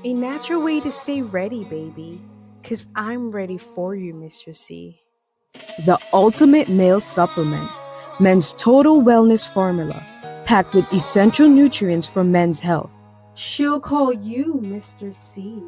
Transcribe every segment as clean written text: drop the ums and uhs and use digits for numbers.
A natural way to stay ready, baby. Cause I'm ready for you, Mr. C. The ultimate male supplement, men's total wellness formula, packed with essential nutrients for men's health. She'll call you Mr. C.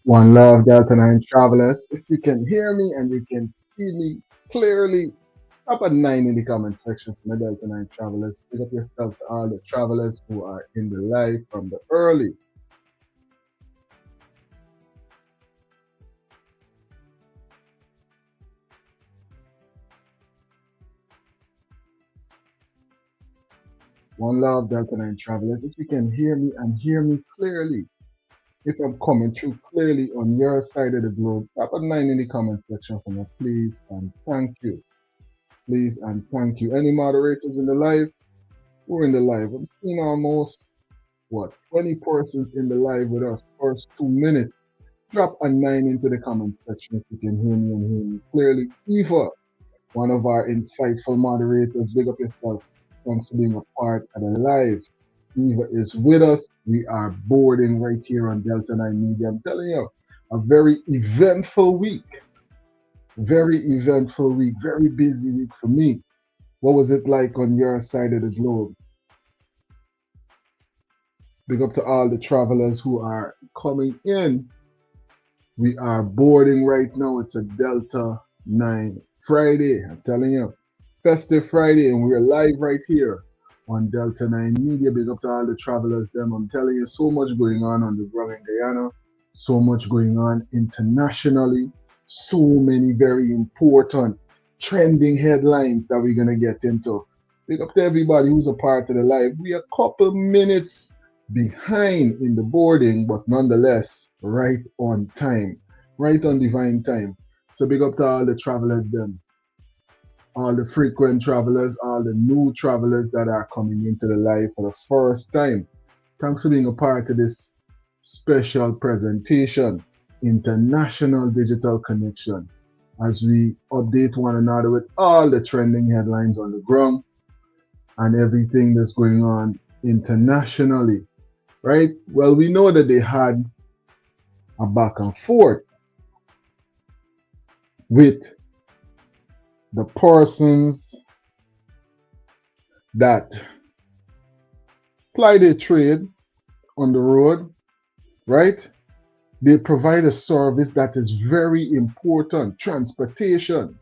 One love, Delta 9 travelers. If you can hear me and you can see me clearly, up at 9 in the comment section from the Delta 9 travelers. Pick up yourself to all the travelers who are in the live from the early. One love, Delta 9 travelers. If you can hear me and hear me clearly, if I'm coming through clearly on your side of the globe, up at 9 in the comment section for me, please and thank you. Please and thank you. Any moderators in the live? We're in the live. I'm seeing almost 20 persons in the live with us. First 2 minutes. Drop a 9 into the comment section if you can hear me and hear me clearly. Eva, one of our insightful moderators, big up yourself. Thanks for being a part of the live. Eva is with us. We are boarding right here on Delta 9 Media. I'm telling you, a very eventful week. Very eventful week. Very busy week for me. What was it like on your side of the globe? Big up to all the travelers who are coming in. We are boarding right now. It's a Delta 9 Friday. I'm telling you, festive Friday, and we're live right here on Delta 9 Media. Big up to all the travelers. I'm telling you, so much going on the ground in Guyana, so much going on internationally, so many very important trending headlines that we're going to get into. Big up to everybody who's a part of the live. We are a couple minutes behind in the boarding, but nonetheless, right on time, right on divine time. So big up to all the travelers, all the frequent travelers, all the new travelers that are coming into the live for the first time. Thanks for being a part of this special presentation, International Digital Connection, as we update one another with all the trending headlines on the ground and everything that's going on internationally. Right? Well, we know that they had a back and forth with the persons that ply their trade on the road, right? They provide a service that is very important, transportation,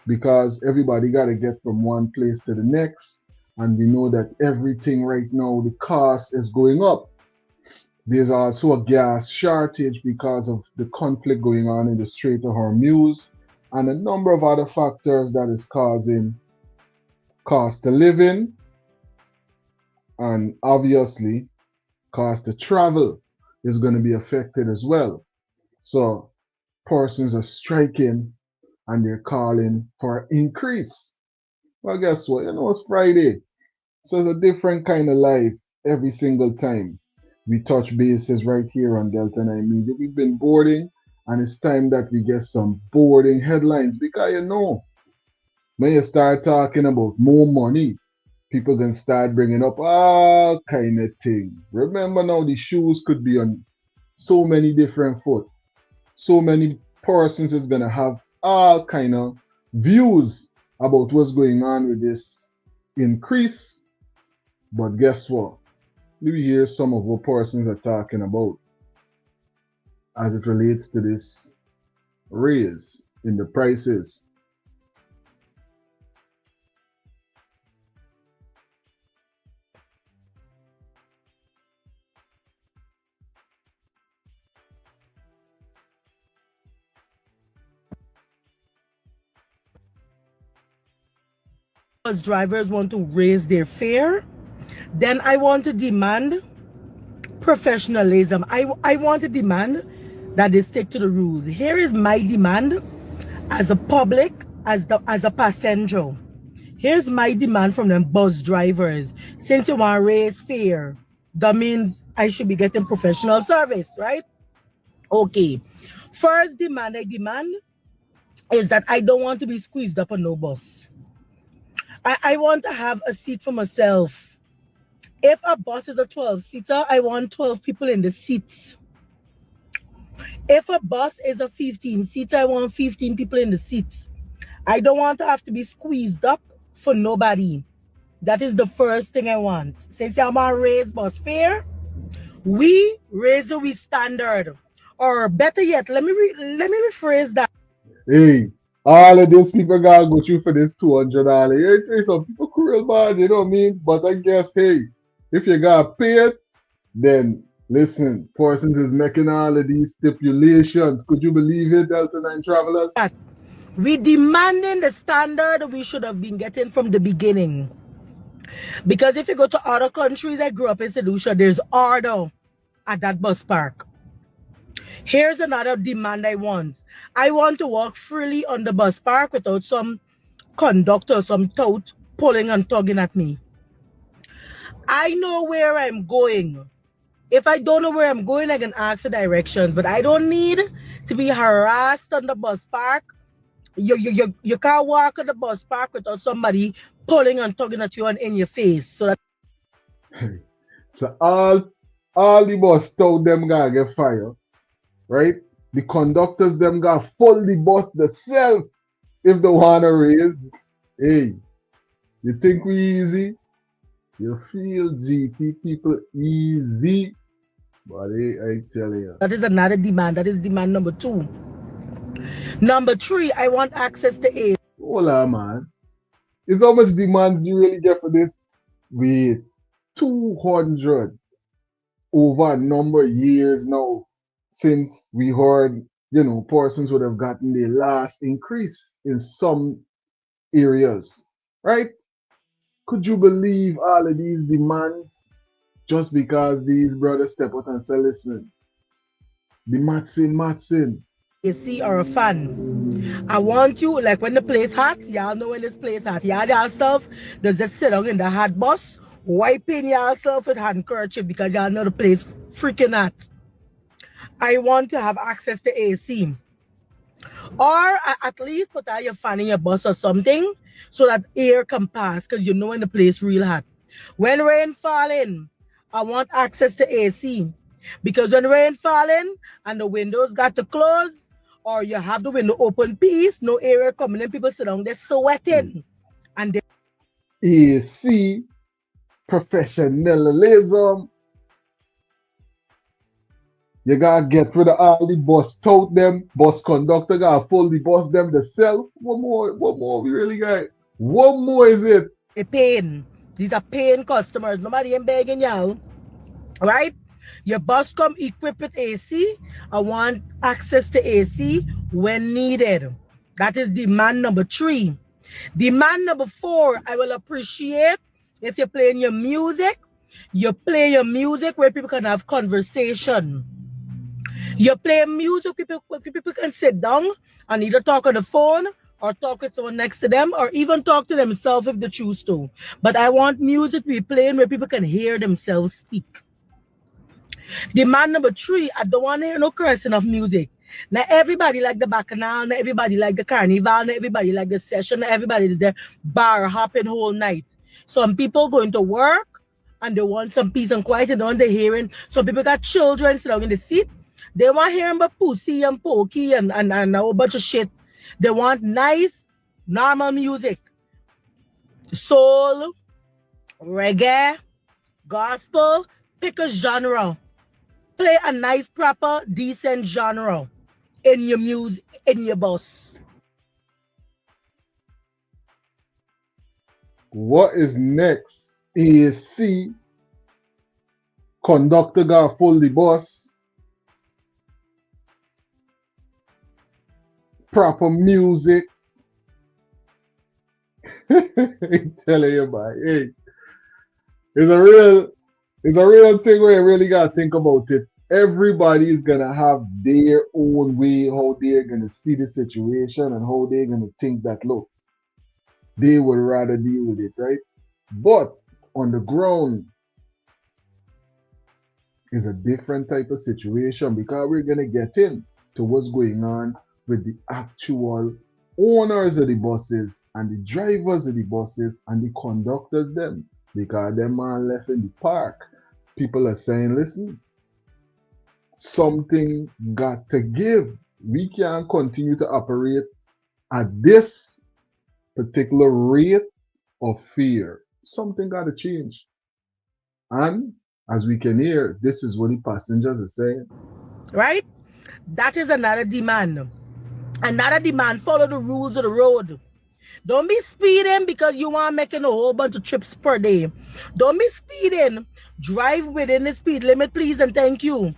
because everybody got to get from one place to the next. And we know that everything right now, the cost is going up. There's also a gas shortage because of the conflict going on in the Strait of Hormuz and a number of other factors that is causing cost of living and obviously cost of travel is going to be affected as well. So persons are striking and they're calling for increase. Well, guess what? It's Friday. So it's a different kind of life every single time we touch bases right here on Delta 9 Media. We've been boarding, and it's time that we get some boarding headlines because when you start talking about more money, people can start bringing up all kind of things. Remember now, the shoes could be on so many different foot. So many persons is gonna have all kind of views about what's going on with this increase. But guess what? We hear some of what persons are talking about as it relates to this raise in the prices. bus drivers want to raise their fare, then I want to demand professionalism. I want to demand that they stick to the rules. Here is my demand as a public, as a passenger. Here's my demand from them bus drivers. Since you want to raise fare, that means I should be getting professional service, right? Okay. First demand I demand is that I don't want to be squeezed up on no bus. I want to have a seat for myself. If a bus is a 12-seater, I want 12 people in the seats. If a bus is a 15-seater, I want 15 people in the seats. I don't want to have to be squeezed up for nobody. That is the first thing I want. Since I'm on raise bus fare, we raise the standard. Or better yet, let me rephrase that. Hey, all of these people gotta go through for this $200. Hey, some people cruel bad, you know what I mean? But I guess, hey, if you gotta pay it, then listen, Parsons is making all of these stipulations. Could you believe it, Delta 9 travelers? We demanding the standard we should have been getting from the beginning. Because if you go to other countries, I grew up in St. Lucia, there's order at that bus park. Here's another demand I want. I want to walk freely on the bus park without some conductor, some tout pulling and tugging at me. I know where I'm going. If I don't know where I'm going, I can ask for directions, but I don't need to be harassed on the bus park. You can't walk on the bus park without somebody pulling and tugging at you and in your face. So that So all the bus told them gotta get fired, right? The conductors them gotta full the bus themselves if they wanna raise. Hey, you think we easy? You feel GT people easy, but hey, I tell you. that is another demand. That is demand number 2. Number 3, I want access to aid. Hold on, man. Is how much demand you really get for this? Wait, 200 over a number of years now since we heard, persons would have gotten the last increase in some areas, right? Could you believe all of these demands just because these brothers step out and say, listen, the Matson. AC or a fan. I want you, like when the place hot, y'all know when this place hot. Y'all yourself, just sit down in the hot bus, wiping yourself with handkerchief because y'all know the place freaking hot. I want to have access to AC. Or at least put out your fan in your bus or something so that air can pass because you know when the place real hot. When rain falling, I want access to AC. Because when rain falling and the windows got to close or you have the window open piece, no air coming in, people sit down, they're sweating. And they AC, professionalism. You gotta get rid of all the bus tout them, bus conductor gotta pull the bus them themselves. What more we really got? What more is it? paying. These are paying customers. Nobody ain't begging y'all. Right? Your bus come equipped with AC. I want access to AC when needed. That is demand number 3. Demand number 4, I will appreciate if you're playing your music. You play your music where people can have conversation. You play music, people can sit down and either talk on the phone or talk with someone next to them or even talk to themselves if they choose to. But I want music to be playing where people can hear themselves speak. Demand number 3, I don't want to hear no cursing of music. Now everybody like the bacchanal, not everybody like the carnival, not everybody like the session, not everybody is there bar hopping whole night. Some people going to work and they want some peace and quiet and on the hearing. Some people got children sitting in the seat. They want hearing about pussy and pokey and a whole bunch of shit. They want nice, normal music. Soul, reggae, gospel, pick a genre. Play a nice, proper, decent genre in your music, in your bus. What is next? AC, conductor gotta pull the bus, proper music, I'm telling you, man. Hey, it's a real, it's a real thing where you really gotta think about it. Everybody is gonna have their own way how they're gonna see the situation and how they're gonna think that look, they would rather deal with it, right? But on the ground is a different type of situation because we're gonna get in to what's going on with the actual owners of the buses and the drivers of the buses and the conductors them because them man left in the park. People are saying, listen, something got to give. We can't continue to operate at this particular rate of fear. Something got to change. And as we can hear, this is what the passengers are saying. Right? That is another demand. Another demand, follow the rules of the road. Don't be speeding because you want making a whole bunch of trips per day. Don't be speeding. Drive within the speed limit, please, and thank you.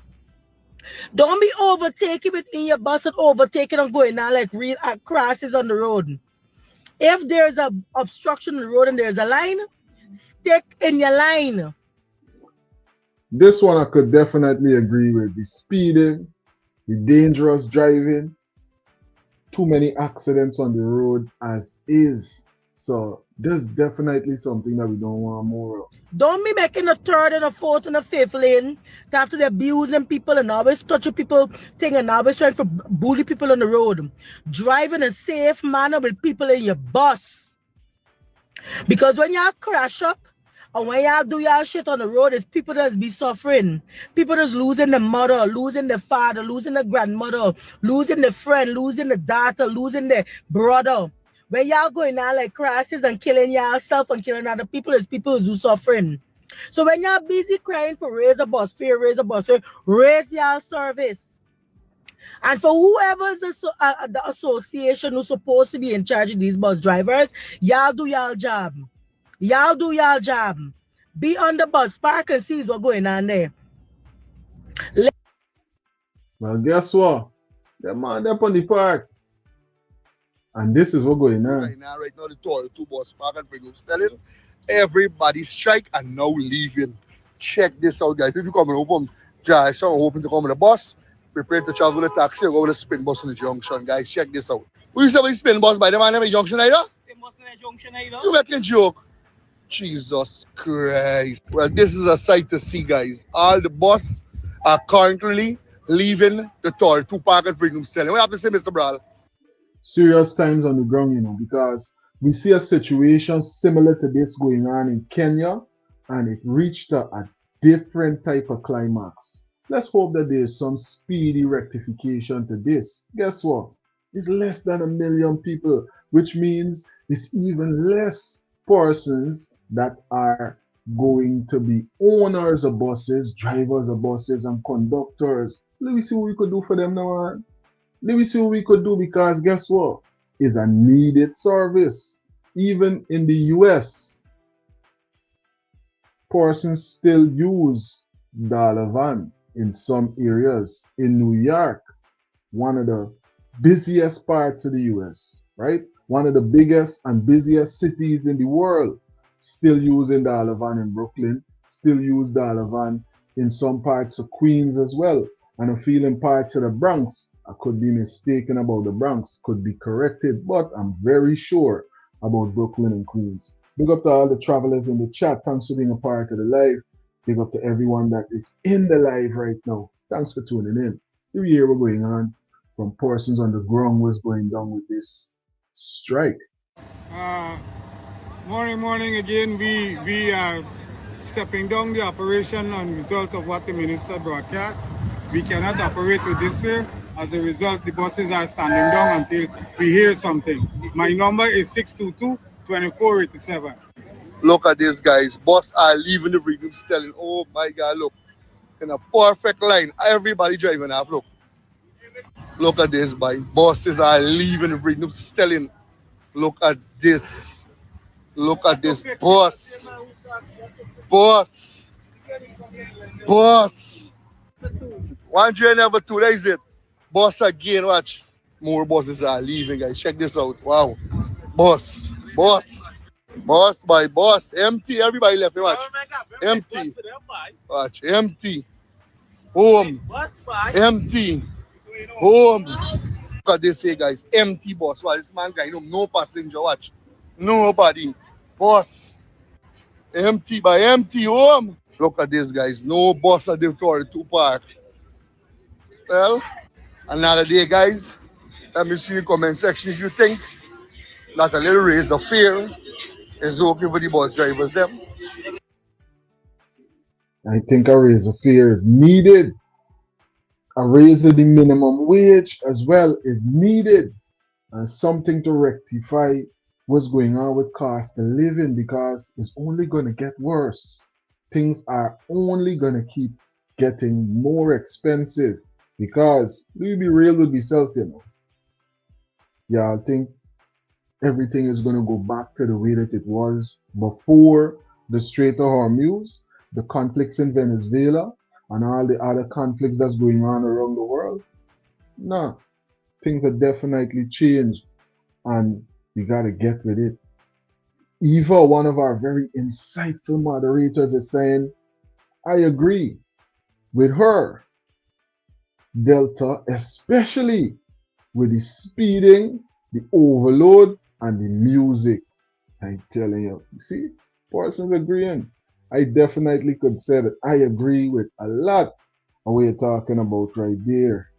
Don't be overtaking within your bus and overtaking and going now like real crosses on the road. If there's a obstruction on the road and there's a line, stick in your line. This one I could definitely agree with. The speeding, the dangerous driving, too many accidents on the road as is. So there's definitely something that we don't want more of. Don't be making a third and a fourth and a fifth lane after they're abusing people and always touching people thing and always trying to bully people on the road. Drive in a safe manner with people in your bus. Because when y'all crash up and when y'all do y'all shit on the road, it's people that's be suffering. People that's losing their mother, losing their father, losing their grandmother, losing their friend, losing the daughter, losing their brother. When y'all going out like crashes and killing yourself and killing other people, it's people who suffering. So when y'all busy crying for raise a bus fare, raise y'all service. And for whoever's the association who's supposed to be in charge of these bus drivers, y'all do y'all job. Y'all do y'all job. Be on the bus, park and see what's going on there. Well, guess what? The man up on the park. And this is what's going on. Right now, the two bus park and bring up selling. Everybody strike and now leaving. Check this out, guys. If you're coming over from Joshua and hoping to come on the bus, prepare to travel with a taxi or go with a spin bus on the junction, guys. Check this out. Who you say about the spin bus by the man in the junction either? Spin bus in the junction either? You making a joke? Jesus Christ. Well, this is a sight to see, guys. All the bus are currently leaving the toll to park and bring them selling. What you have to say, Mr. Brawl? Serious times on the ground, because we see a situation similar to this going on in Kenya, and it reached a different type of climax. Let's hope that there's some speedy rectification to this. Guess what? It's less than 1 million people, which means it's even less persons that are going to be owners of buses, drivers of buses, and conductors. Let me see what we could do for them now, man. Let me see what we could do because guess what? It's a needed service. Even in the US, persons still use dollar van in some areas. In New York, one of the busiest parts of the US, right? One of the biggest and busiest cities in the world, still using dollar van in Brooklyn, still use dollar van in some parts of Queens as well. And I feel in parts of the Bronx. I could be mistaken about the Bronx, could be corrected, but I'm very sure about Brooklyn and Queens. Big up to all the travelers in the chat. Thanks for being a part of the live. Big up to everyone that is in the live right now. Thanks for tuning in. You hear what's going on from persons on the ground, what's going down with this strike. Morning again. We are stepping down the operation on result of what the minister broadcast. We cannot operate with this fare. As a result, the buses are standing down until we hear something. My number is 622-2487. Look at this, guys. Bus are leaving the freedom selling. Oh my God, look. In a perfect line. Everybody driving up, look. Look at this, boy. Buses are leaving the freedom selling. Look at this. Look at this bus. Bus. 1 train number 2, that is it. Bus again, watch. More buses are leaving, guys. Check this out. Wow. Bus Boss. Boss by boss. Empty. Everybody left. Watch. Empty. Watch. Empty. Home. Empty. Home. Look at this here, guys. Empty boss. Watch. This man guy, no passenger. Watch. Nobody. Boss. Empty by empty home. Look at this, guys. No bus at the to park. Well, another day, guys. Let me see in the comment section if you think that a little raise of fare is okay for the bus drivers them. I think a raise of fare is needed. A raise of the minimum wage as well is needed. And something to rectify what's going on with cost of living, because it's only going to get worse. Things are only going to keep getting more expensive, because we be real with yourself, you know. Yeah, I think everything is going to go back to the way that it was before the Strait of Hormuz, the conflicts in Venezuela, and all the other conflicts that's going on around the world. No, things have definitely changed, and we got to get with it. Eva, one of our very insightful moderators, is saying, I agree with her. Delta, especially with the speeding, the overload, and the music. I'm telling you, see, persons agreeing. I definitely could say that I agree with a lot of what you're talking about right there.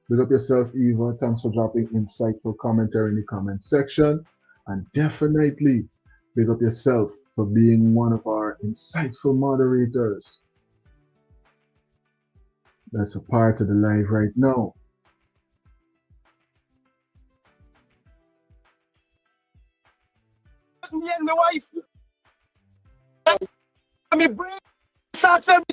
Big up yourself, Eva. Thanks for dropping insightful commentary in the comment section. And definitely big up yourself for being one of our insightful moderators that's a part of the live right now. Me and my wife. Me bring socks and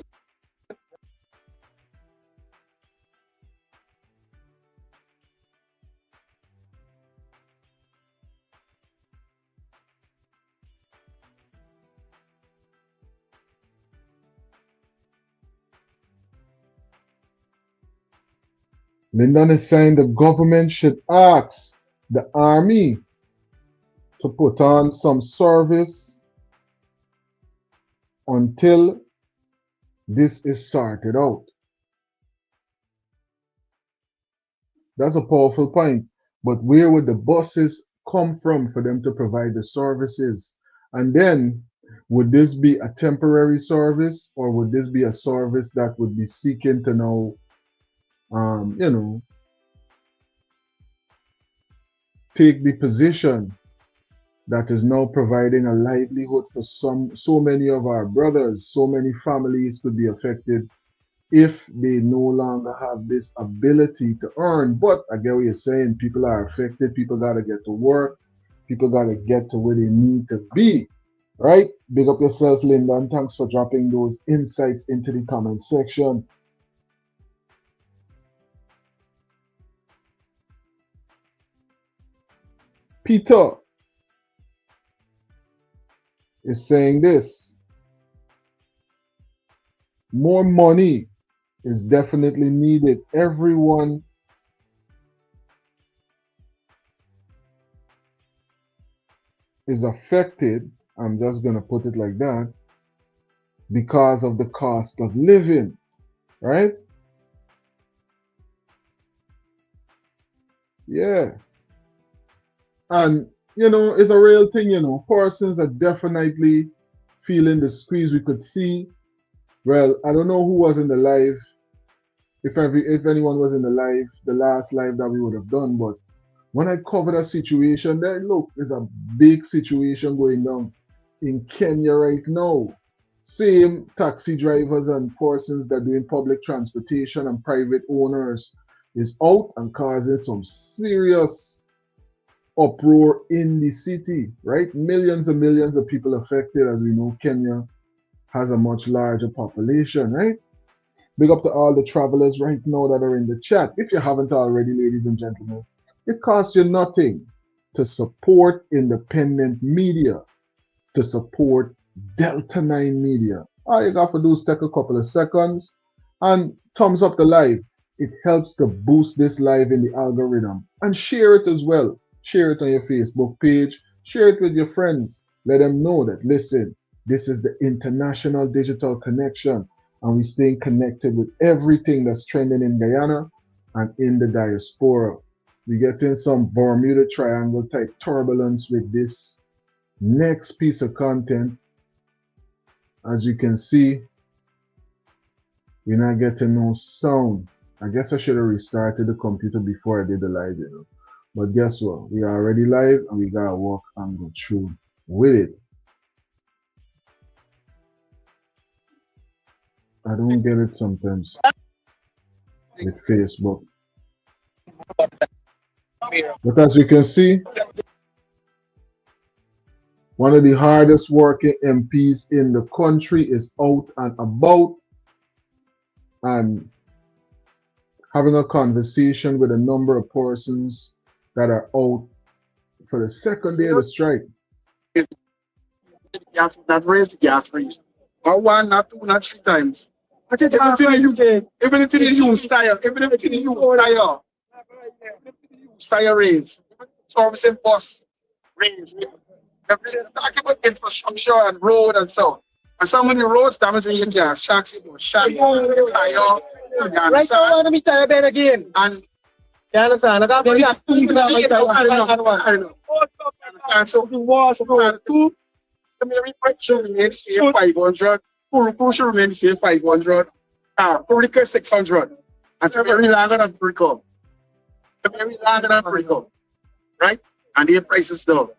Lyndon is saying the government should ask the army to put on some service until this is sorted out. That's a powerful point. But where would the buses come from for them to provide the services? And then, would this be a temporary service, or would this be a service that would be seeking to now, take the position that is now providing a livelihood for so many of our brothers? So many families could be affected if they no longer have this ability to earn. But I get what you're saying. People are affected. People got to get to work. People got to get to where they need to be. Right? Big up yourself, Linda, and thanks for dropping those insights into the comment section. Peter is saying this: more money is definitely needed. Everyone is affected, I'm just going to put it like that, because of the cost of living, right? Yeah. And, it's a real thing, persons are definitely feeling the squeeze. We could see, well, I don't know who was in the live, if anyone was in the live, the last live that we would have done, but when I covered a situation, there, look, there's a big situation going on in Kenya right now. Same taxi drivers and persons that are doing public transportation and private owners is out and causing some serious uproar in the city, right? Millions and millions of people affected. As we know, Kenya has a much larger population, right? Big up to all the travelers right now that are in the chat. If you haven't already, ladies and gentlemen, it costs you nothing to support independent media, to support Delta 9 Media. All you got to do is take a couple of seconds and thumbs up the live. It helps to boost this live in the algorithm. And share it as well. Share it on your Facebook page. Share it with your friends. Let them know that, listen, this is the international digital connection, and we're staying connected with everything that's trending in Guyana and in the diaspora. We're getting some Bermuda Triangle type turbulence with this next piece of content. As you can see, we're not getting no sound. I guess I should have restarted the computer before I did the live, you know. But guess what? We are already live and we gotta walk and go through with it. I don't get it sometimes with Facebook. But as you can see, one of the hardest working MPs in the country is out and about and having a conversation with a number of persons that are out for the second day of the strike. That raised the gas price. Not one, not two, not three times. Everything you use tire, everything you use tire raise. Service and bus raise. Everything's talking about infrastructure and road and so. And so many roads damaged in India, shacks, tire, right now, let me tell you that again. and You understand? I got to I don't know. And so the walls are two. The Mary Break should remain say 500. Puru should remain say 500. Purika 600. And so very longer than Purika. Very longer than Purika. Right? And the prices down.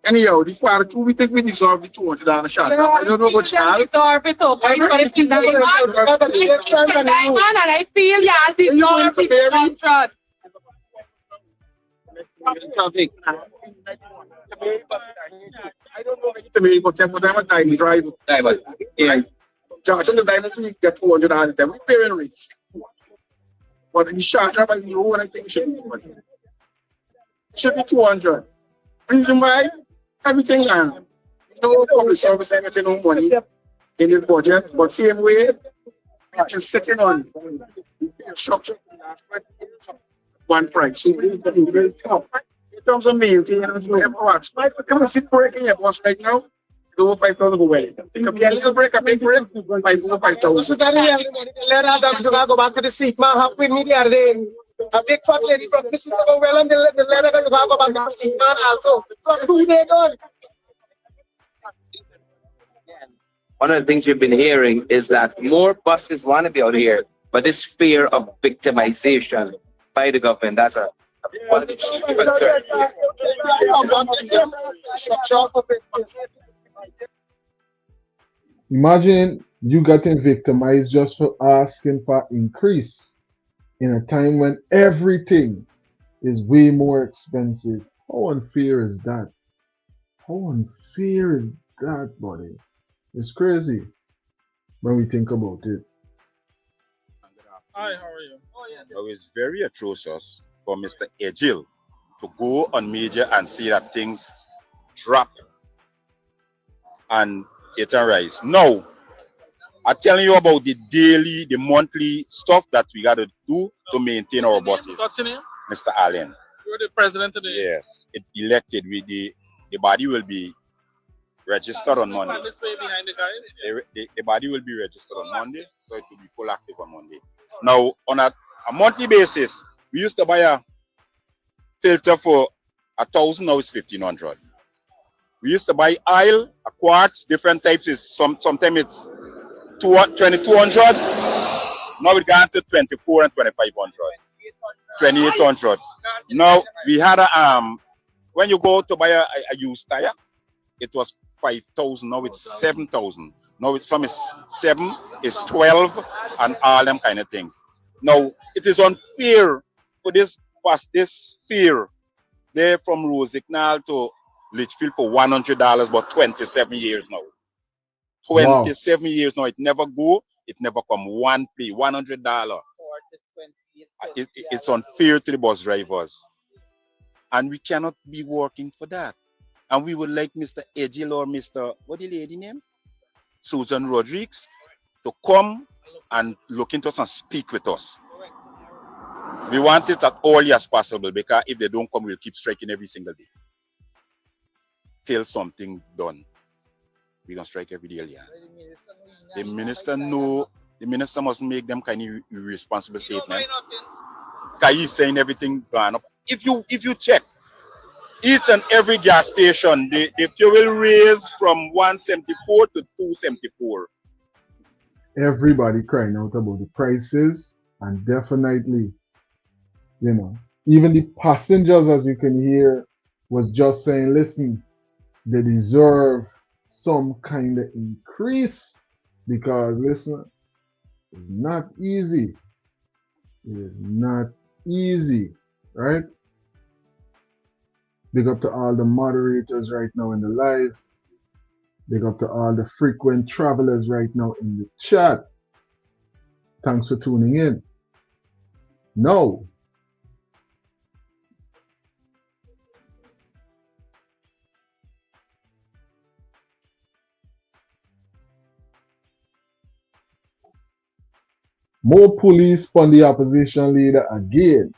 Anyhow, the father two, we think we deserve the $200 shot. I don't know about Charles. Deserve it, okay? But it's in diamond, and I feel you as deserve it, 100. traffic. I don't know if it's but I'm a time driver. Diamond. Yeah. Josh and the diamond we get $200 all the time. We paying rates. But in short term, I know what I think it should be. It should be 200. Reason why everything no public service ain't getting no money in the budget, but same way it's sitting on structure one price. So in terms of maintenance, we have to watch. Come and sit breaking your boss right now. Go 5,000 away. It could be a little break, a big break, 5,000. Go back to the seat, man. Have with me the other day. A big fat lady from the seat go well and the letter go back to the seat, man. Also, so 2 days on. One of the things we've been hearing is that more buses want to be out here, but this fear of victimization by the government, that's one of the chief concerns. Imagine you getting victimized just for asking for increase in a time when everything is way more expensive. How unfair is that? How unfair is that, buddy? It's crazy when we think about it. Hi, how are you? Now it's very atrocious for Mr. Ejil to go on media and say that things drop and it rise. Now, I'm telling you about the daily, the monthly stuff that we got to do to maintain our buses. What's your name? Mr. Allen. You're the president today. Yes, it elected with the body will be registered on Monday. This way behind the guys. The body will be registered on Monday, so it will be full active on Monday. Now, on a monthly basis, we used to buy a filter for 1,000, now it's 1,500. We used to buy oil, a quartz, different types. Sometimes it's 2,200. Now it gone to 2,400 and 2,500, 2,800. Now we had a when you go to buy a used tire, it was 5,000. Now it's 7,000. Now it's some is 7, is 12, and all them kind of things. Now it is unfair for this fear there from Rosignal to Litchfield for $100, but 27 years now. 27 years now. It never go. It never come one play. $100. It's unfair to the bus drivers, and we cannot be working for that. And we would like Mr. Ejil or Mr. what the lady name? Susan Rodriguez to come and look into us and speak with us. We want it as early as possible, because if they don't come, we'll keep striking every single day. till something done. We're gonna strike every day, yeah. The minister know. The minister must make them kind of irresponsible statement. Because he's saying everything gone up. If you check each and every gas station, the fuel raise from 174 to 274. Everybody crying out about the prices, and definitely, you know, even the passengers, as you can hear, was just saying, listen, they deserve some kind of increase because, listen, it's not easy. It is not easy, right? Big up to all the moderators right now in the live. Big up to all the frequent travelers right now in the chat. Thanks for tuning in. No. More police on the opposition leader again.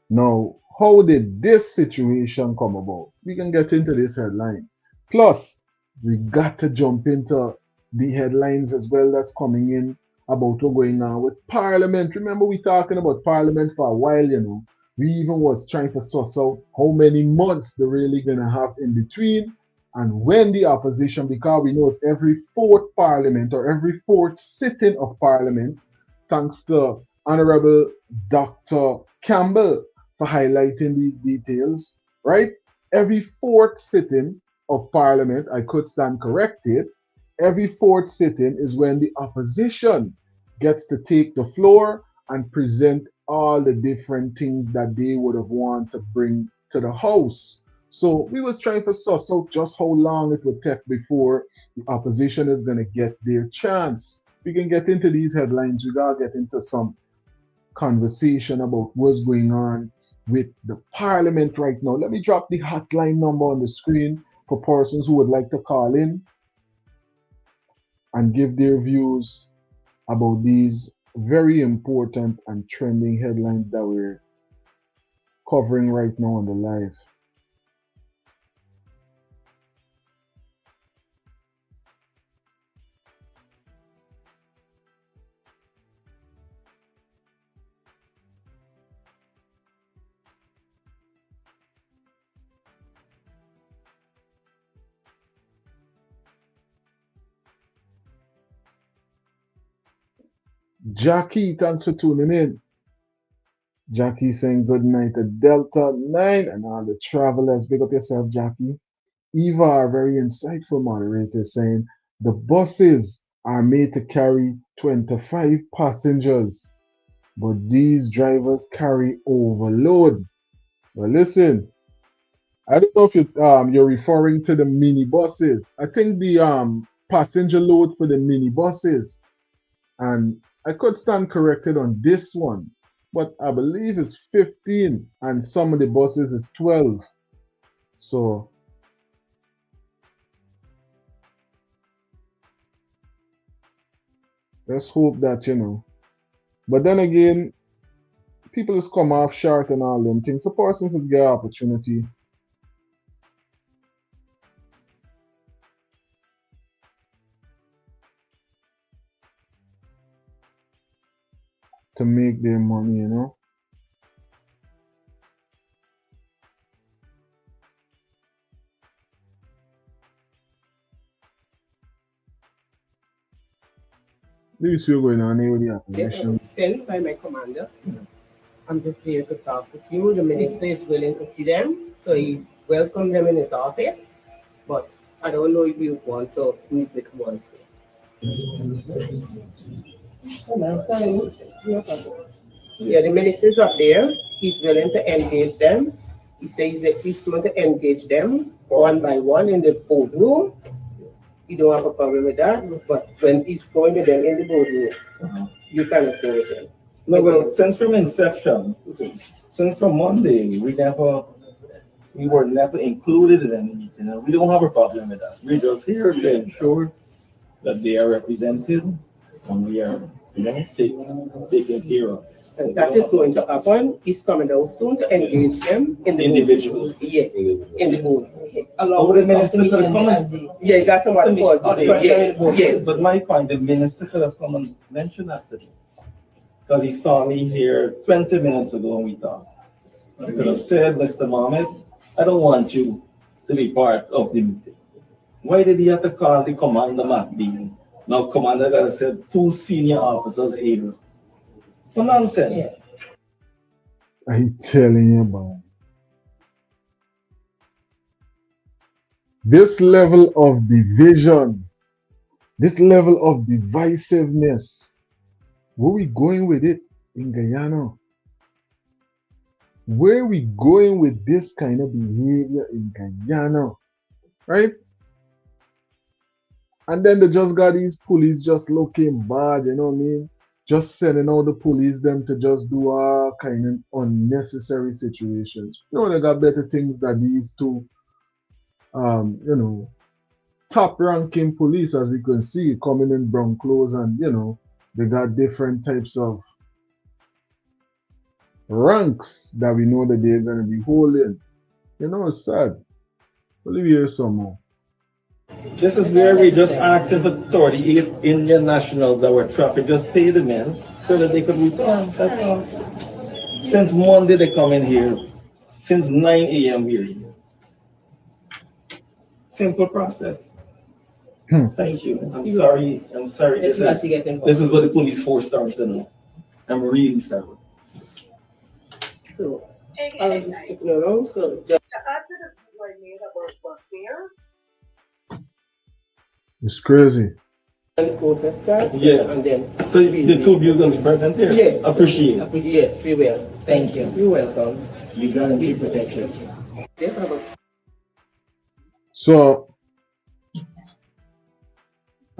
Now, how did this situation come about? We can get into this headline. Plus, we got to jump into the headlines as well that's coming in about what's going on with Parliament. Remember, we talking about Parliament for a while, you know. We even was trying to suss out how many months they're really going to have in between and when the opposition, because we know it's every fourth Parliament or every fourth sitting of Parliament, thanks to Honorable Dr. Campbell for highlighting these details, right? Every fourth sitting of Parliament, I could stand corrected, every fourth sitting is when the opposition gets to take the floor and present all the different things that they would have wanted to bring to the House. So we was trying to suss out just how long it would take before the opposition is going to get their chance. We can get into these headlines. We gotta get into some conversation about what's going on with the Parliament right now. Let me drop the hotline number on the screen for persons who would like to call in and give their views about these very important and trending headlines that we're covering right now on the live. Jackie, thanks for tuning in. Jackie saying good night to Delta 9 and all the travelers. Big up yourself, Jackie. Eva, a very insightful moderator, saying the buses are made to carry 25 passengers, but these drivers carry overload. Well, listen, I don't know if you're referring to the minibuses. I think the passenger load for the minibuses, and I could stand corrected on this one, but I believe it's 15 and some of the buses is 12. So let's hope that, you know. But then again, people just come off short and all them things. So persons just get an opportunity to make their money, you know. This is going on here with the I was sent by my commander. I'm just here to talk with you. The minister is willing to see them, so he welcomed them in his office. But I don't know if you want to meet with once. Yeah, the minister's up there. He's willing to engage them. He says that he's going to engage them one by one in the boardroom. You don't have a problem with that, but when he's going with them in the boardroom, you cannot go with them. No, well, since from inception, since from Monday, we were never included in any meeting. We don't have a problem with that. We're just here to ensure that they are represented and we are taken care of. And that is going to happen. He's coming out soon to engage them in the Individual. boat. Yes, in the boat. Along with the minister could have come and Yeah, you got someone else. Yes. But my point, the minister could have come and mentioned after me. Because he saw me here 20 minutes ago and we talked. He could have said, Mr. Mohammed, I don't want you to be part of the meeting. Why did he have to call the commander McBean? Now commander got to send 2 senior officers here. For nonsense. Yeah. I'm telling you, man. This level of division, this level of divisiveness, where we going with it in Guyana? Where are we going with this kind of behavior in Guyana? Right? And then they just got these police just looking bad, you know what I mean? Just sending out the police them to just do all kind of unnecessary situations. You know, they got better things than these two, you know, top ranking police, as we can see, coming in brown clothes, and you know, they got different types of ranks that we know that they're gonna be holding. You know, it's sad. We'll leave here some more. This is where we just asking for 38 Indian nationals that were trapped, just pay the men so that they could return. That's all. Since Monday they come in here. Since 9 a.m. we're here. Simple process. Thank you. I'm sorry. This is what the police force starts to know. I'm really sorry. So, I was just checking around. So, just It's crazy. and protest start. Yeah. And then. So the 2 of you are going to be present here? Yes. Appreciate it. Yes, we will. Thank you. You're welcome. You guarantee protection. So,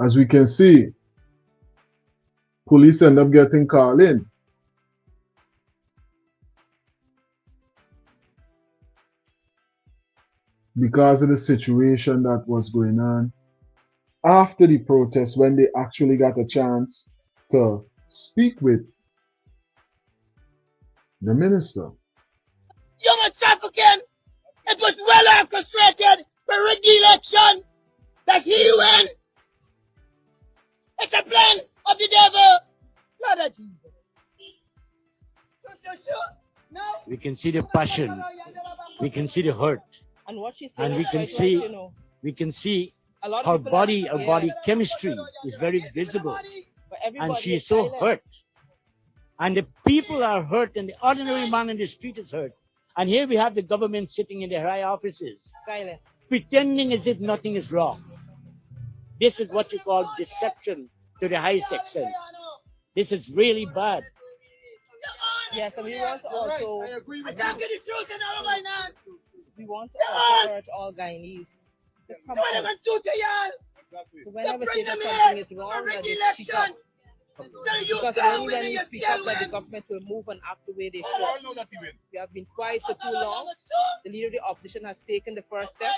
as we can see, police end up getting called in. Because of the situation that was going on after the protest, when they actually got a chance to speak with the minister. Young African, it was well orchestrated for rig the election that he win. It's a plan of the devil. Lord of Jesus. No. We can see the passion. We can see the hurt. And what she And said, we can see her body chemistry is very visible. And she is so hurt. And the people are hurt, and the ordinary man in the street is hurt. And here we have the government sitting in their high offices, silent, pretending as if nothing is wrong. This is what you call deception to the highest extent. This is really bad. Yes, and we want to also urge all Guyanese to come out. Whenever they say that something is wrong, that they speak up. Because only when we speak up that the government will move and act the way they should. We have been quiet for too long. The leader of the opposition has taken the first step.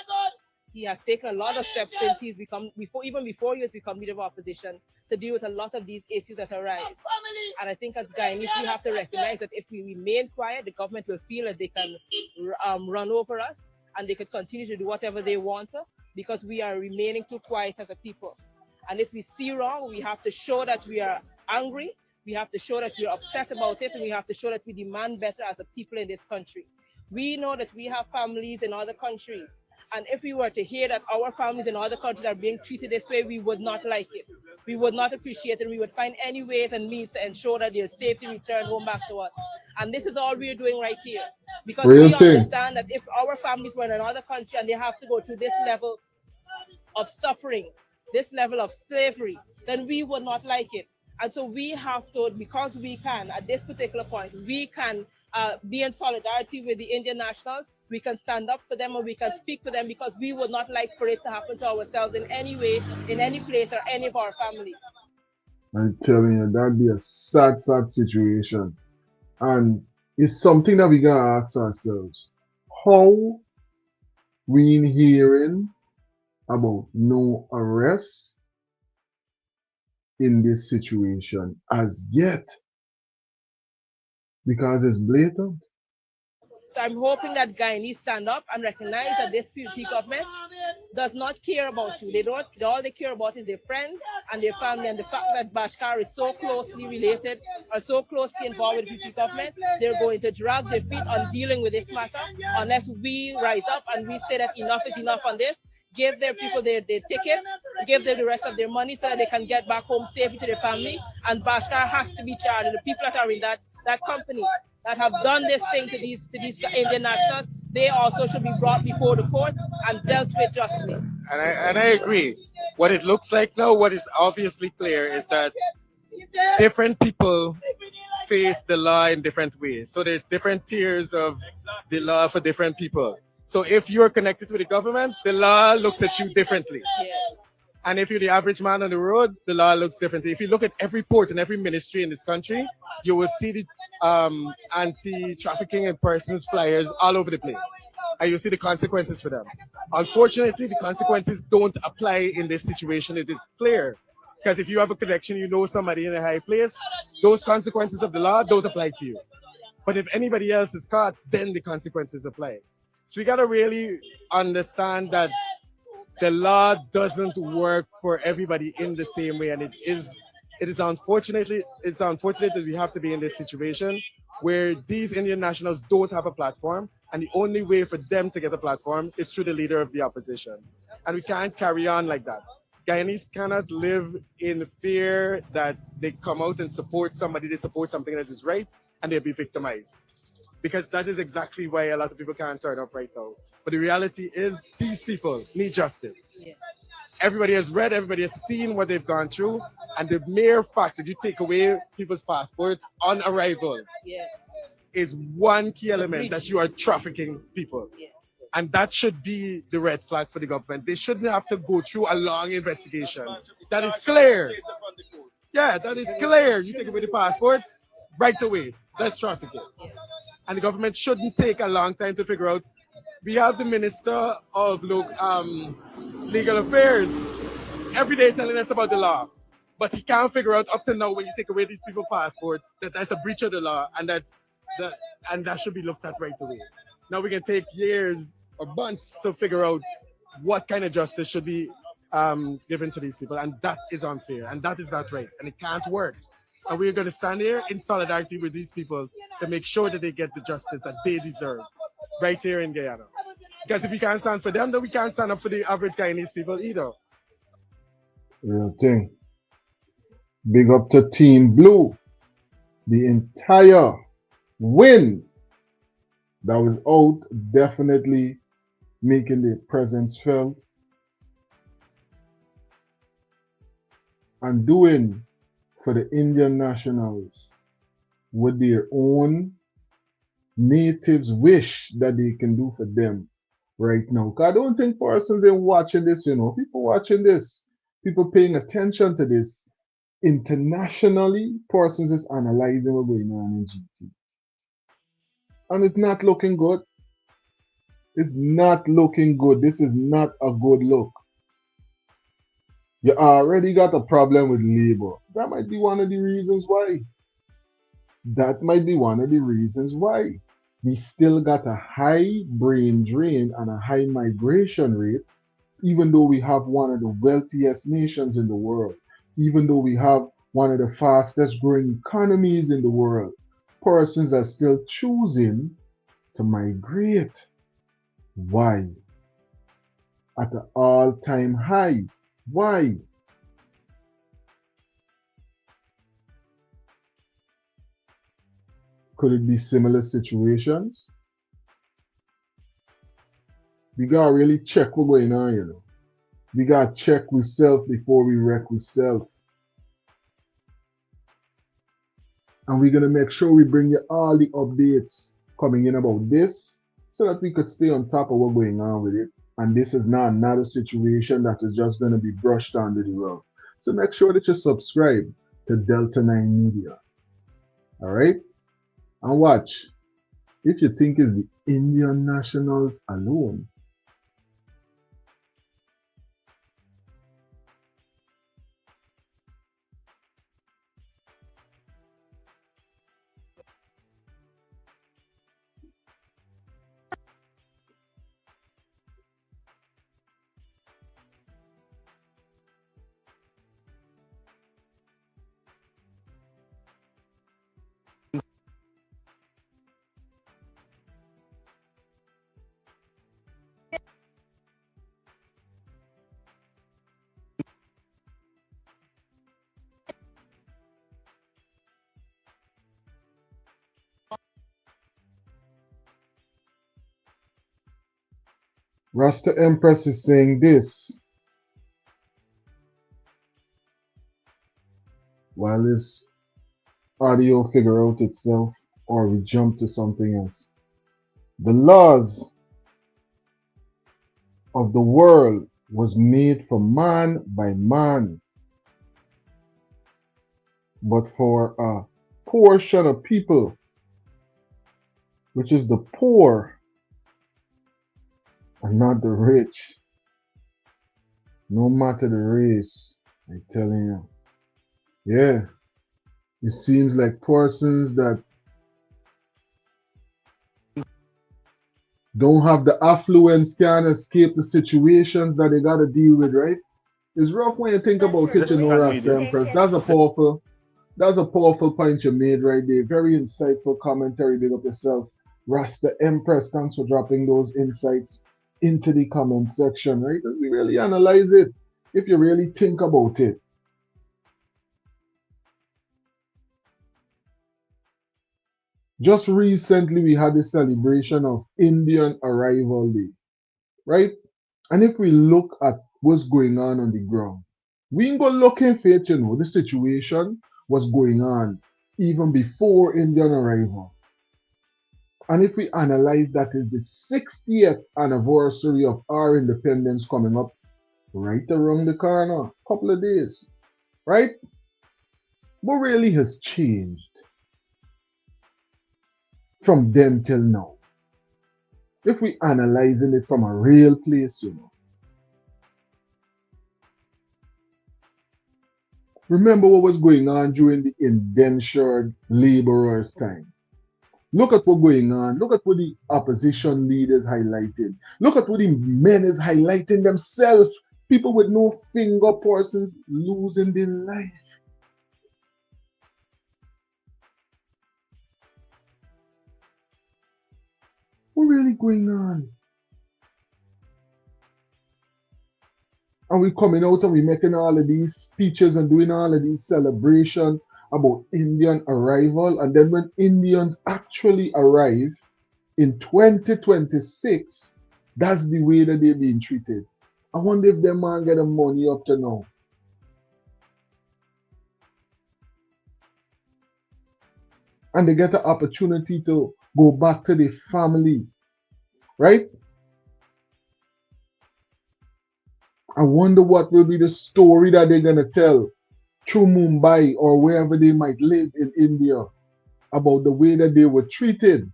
He has taken a lot of steps since he's become, even before he has become leader of opposition, to deal with a lot of these issues that arise. And I think as Guyanese, we have to recognize that if we remain quiet, the government will feel that they can run over us and they could continue to do whatever they want to, because we are remaining too quiet as a people. And if we see wrong, we have to show that we are angry, we have to show that we are upset about it, and we have to show that we demand better as a people in this country. We know that we have families in other countries. And if we were to hear that our families in other countries are being treated this way, we would not like it. We would not appreciate it. We would find any ways and means to ensure that their safety return home back to us. And this is all we're doing right here. Because we understand that if our families were in another country and they have to go through this level of suffering, this level of slavery, then we would not like it. And so we have to, because we can, at this particular point, we can be in solidarity with the Indian nationals. We can stand up for them and we can speak for them, because we would not like for it to happen to ourselves in any way, in any place, or any of our families. I'm telling you, that'd be a sad, sad situation. And it's something that we gotta ask ourselves. How we in hearing about no arrest in this situation as yet? because it's blatant. So I'm hoping that Guyanese stand up and recognize that this PPP government does not care about you. They don't. All they care about is their friends and their family, and the fact that Bashkar is so closely related or so closely involved with the PPP government, they're going to drag their feet on dealing with this matter unless we rise up and we say that enough is enough on this. Give their people their tickets, give them the rest of their money so that they can get back home safely to their family. And Bashkar has to be charged. And the people that are in that company that have done this thing to these Indian nationals, they also should be brought before the courts and dealt with justly. And I agree. What it looks like now, what is obviously clear is that different people face the law in different ways. So there's different tiers of the law for different people. So if you're connected with the government, the law looks at you differently. Yes. And if you're the average man on the road, the law looks differently. If you look at every port and every ministry in this country, you will see the anti-trafficking in persons flyers all over the place. And you'll see the consequences for them. Unfortunately, the consequences don't apply in this situation. It is clear. Because if you have a connection, you know somebody in a high place, those consequences of the law don't apply to you. But if anybody else is caught, then the consequences apply. So we got to really understand that the law doesn't work for everybody in the same way, and it is unfortunate that we have to be in this situation where these Indian nationals don't have a platform, and the only way for them to get a platform is through the leader of the opposition. And we can't carry on like that. Guyanese cannot live in fear that they come out and support somebody, they support something that is right, and they'll be victimized. Because that is exactly why a lot of people can't turn up right now. But the reality is these people need justice. Yes. Everybody has read, everybody has seen what they've gone through. And the mere fact that you take away people's passports on arrival is one key element that you are trafficking people. Yes. And that should be the red flag for the government. They shouldn't have to go through a long investigation. That is clear. Yeah, that is clear. You take away the passports right away. That's trafficking. And the government shouldn't take a long time to figure out. We have the Minister of Legal Affairs every day telling us about the law, but he can't figure out up to now when you take away these people's passport that that's a breach of the law, and that should be looked at right away. Now we can take years or months to figure out what kind of justice should be given to these people, and that is unfair, and that is not right, and it can't work. And we're going to stand here in solidarity with these people to make sure that they get the justice that they deserve right here in Guyana. Because if we can't stand for them, then we can't stand up for the average Guyanese people either. Real thing. Big up to Team Blue. The entire win that was out, definitely making their presence felt and doing for the Indian nationals what their own natives wish that they can do for them right now. Because I don't think persons are watching this, people watching this, people paying attention to this internationally, persons is analyzing what's going on in GT. And it's not looking good. It's not looking good. This is not a good look. You already got a problem with labor. That might be one of the reasons why. That might be one of the reasons why. We still got a high brain drain and a high migration rate, even though we have one of the wealthiest nations in the world, even though we have one of the fastest growing economies in the world. Persons are still choosing to migrate. Why? At an all-time high. Why? Could it be similar situations? We gotta really check what's going on, We gotta check ourselves before we wreck ourselves. And we're gonna make sure we bring you all the updates coming in about this so that we could stay on top of what's going on with it. And this is not another situation that is just gonna be brushed under the rug. So make sure that you subscribe to Delta 9 Media. Alright? And watch. If you think it's the Indian nationals alone, Rasta Empress is saying this while this audio figure out itself, or we jump to something else. The laws of the world was made for man by man, but for a portion of people, which is the poor and not the rich, no matter the race. I'm telling you. Yeah, it seems like persons that don't have the affluence can escape the situations that they gotta deal with, right? It's rough when you think about it, you know, Rasta Empress. That's a powerful point you made right there. Very insightful commentary. Big up yourself. Rasta Empress, thanks for dropping those insights into the comment section, right? As we really analyze it, if you really think about it. Just recently, we had a celebration of Indian Arrival Day, right? And if we look at what's going on the ground, we ain't go looking for it, you know, the situation was going on even before Indian arrival. And if we analyze that is the 60th anniversary of our independence coming up right around the corner, couple of days, right? What really has changed from then till now? If we analyzing it from a real place, you know. Remember what was going on during the indentured laborers' time. Look at what's going on. Look at what the opposition leaders highlighted. Look at what the men is highlighting themselves. People with no finger, persons losing their life. What really going on? And we coming out and we making all of these speeches and doing all of these celebrations about Indian arrival. And then when Indians actually arrive in 2026, that's the way that they're being treated. I wonder if them man get the money up to now. And they get the opportunity to go back to their family, right? I wonder what will be the story that they're going to tell through Mumbai or wherever they might live in India about the way that they were treated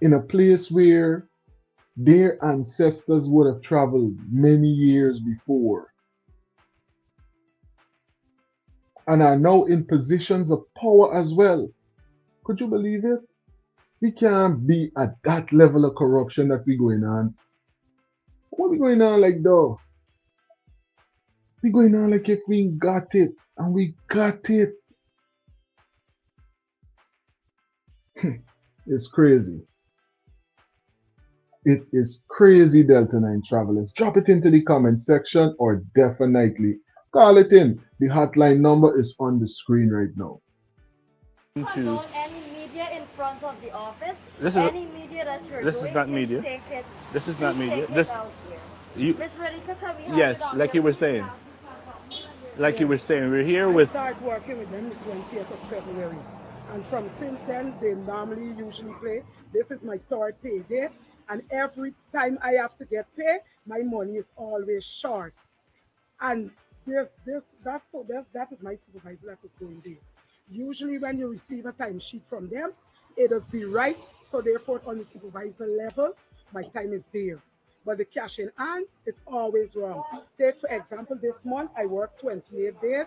in a place where their ancestors would have traveled many years before and are now in positions of power as well. Could you believe it? We can't be at that level of corruption that we going on. What we going on like though? We going on like if we got it, and we got it. It's crazy. It is crazy, Delta 9 travelers. Drop it into the comment section or definitely call it in. The hotline number is on the screen right now. Any media in front of the office, This any media that you're this doing, is not please media. take it. This is not Please media. take This it out here. you Miss Radhika, can we have yes, it on like the- you were saying. Like you were saying, we're here with I start working with them the 20th of February. And from since then, they normally usually play. This is my third payday. And every time I have to get paid, my money is always short. And that is my supervisor that is going there. Usually when you receive a timesheet from them, it is be right. So therefore on the supervisor level, my time is there. But the cash in hand, it's always wrong. Take for example, this month I work 28 days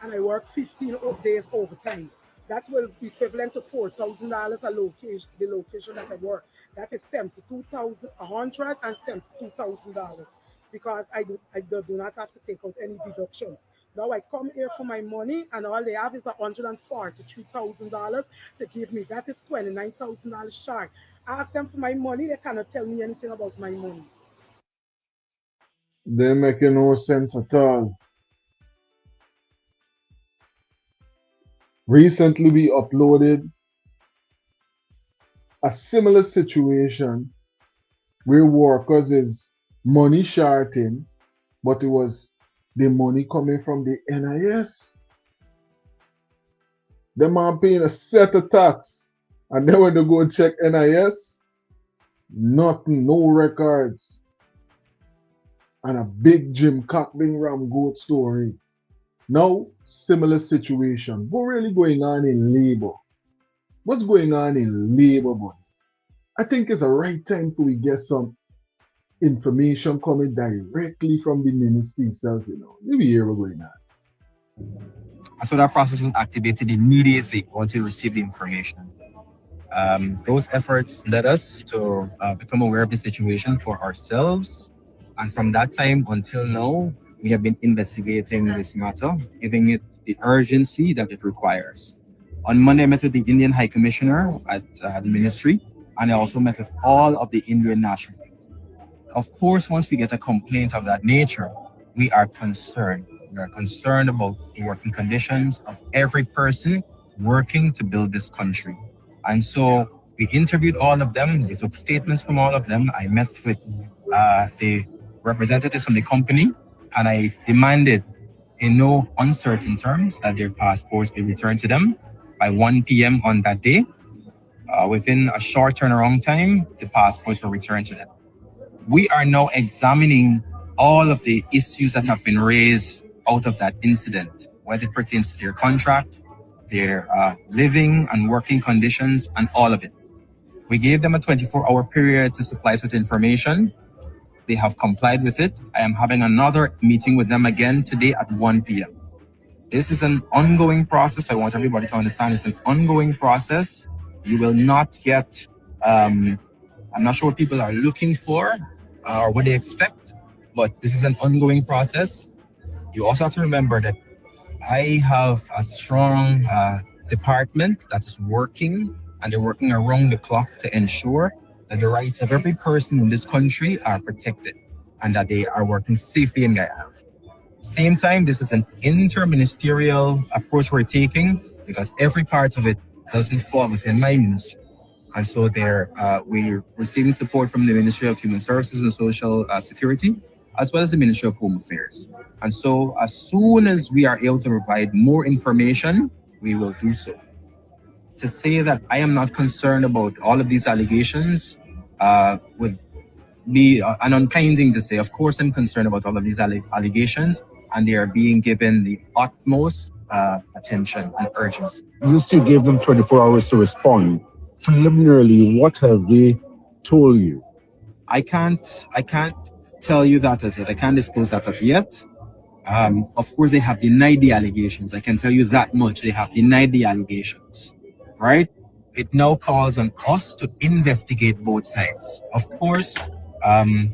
and I work 15 days overtime. That will be equivalent to $4,000 a location, the location that I work. That is $72,172,000 because I do not have to take out any deduction. Now I come here for my money and all they have is $143,000 to give me. That is $29,000 short. I ask them for my money, they cannot tell me anything about my money. They making no sense at all. Recently, we uploaded a similar situation where workers is money shorting, but it was the money coming from the NIS. Them man paying a set of tax. And then when they go and check NIS, nothing, no records. And a big Jim Cockling Ram goat story. Now, similar situation. What really going on in labor? What's going on in labor, boy? I think it's the right time for we get some information coming directly from the ministry itself, you know. Maybe hear what's going on. So that process was activated immediately once we received the information. Those efforts led us to become aware of the situation for ourselves. And from that time until now, we have been investigating this matter, giving it the urgency that it requires. On Monday, I met with the Indian High Commissioner at the ministry, and I also met with all of the Indian nationals. Of course, once we get a complaint of that nature, we are concerned. We are concerned about the working conditions of every person working to build this country. And so we interviewed all of them. We took statements from all of them. I met with the representatives from the company, and I demanded in no uncertain terms that their passports be returned to them by 1 p.m. on that day. Within a short turnaround time, the passports were returned to them. We are now examining all of the issues that have been raised out of that incident, whether it pertains to their contract, their living and working conditions, and all of it. We gave them a 24-hour period to supply us with information. They have complied with it. I am having another meeting with them again today at 1 p.m. This is an ongoing process. I want everybody to understand it's an ongoing process. You will not get, I'm not sure what people are looking for or what they expect, but this is an ongoing process. You also have to remember that I have a strong department that is working, and they're working around the clock to ensure that the rights of every person in this country are protected and that they are working safely in Guyana. Same time, this is an interministerial approach we're taking because every part of it doesn't fall within my ministry. And so we're receiving support from the Ministry of Human Services and Social Security, as well as the Ministry of Home Affairs. And so as soon as we are able to provide more information, we will do so. To say that I am not concerned about all of these allegations would be an unkind thing to say. Of course, I'm concerned about all of these allegations, and they are being given the utmost attention and urgency. You still gave them 24 hours to respond. Preliminarily, what have they told you? I can't tell you that as yet. I can't disclose that as yet. Of course, they have denied the allegations. I can tell you that much. They have denied the allegations, right? It now calls on us to investigate both sides. Of course, the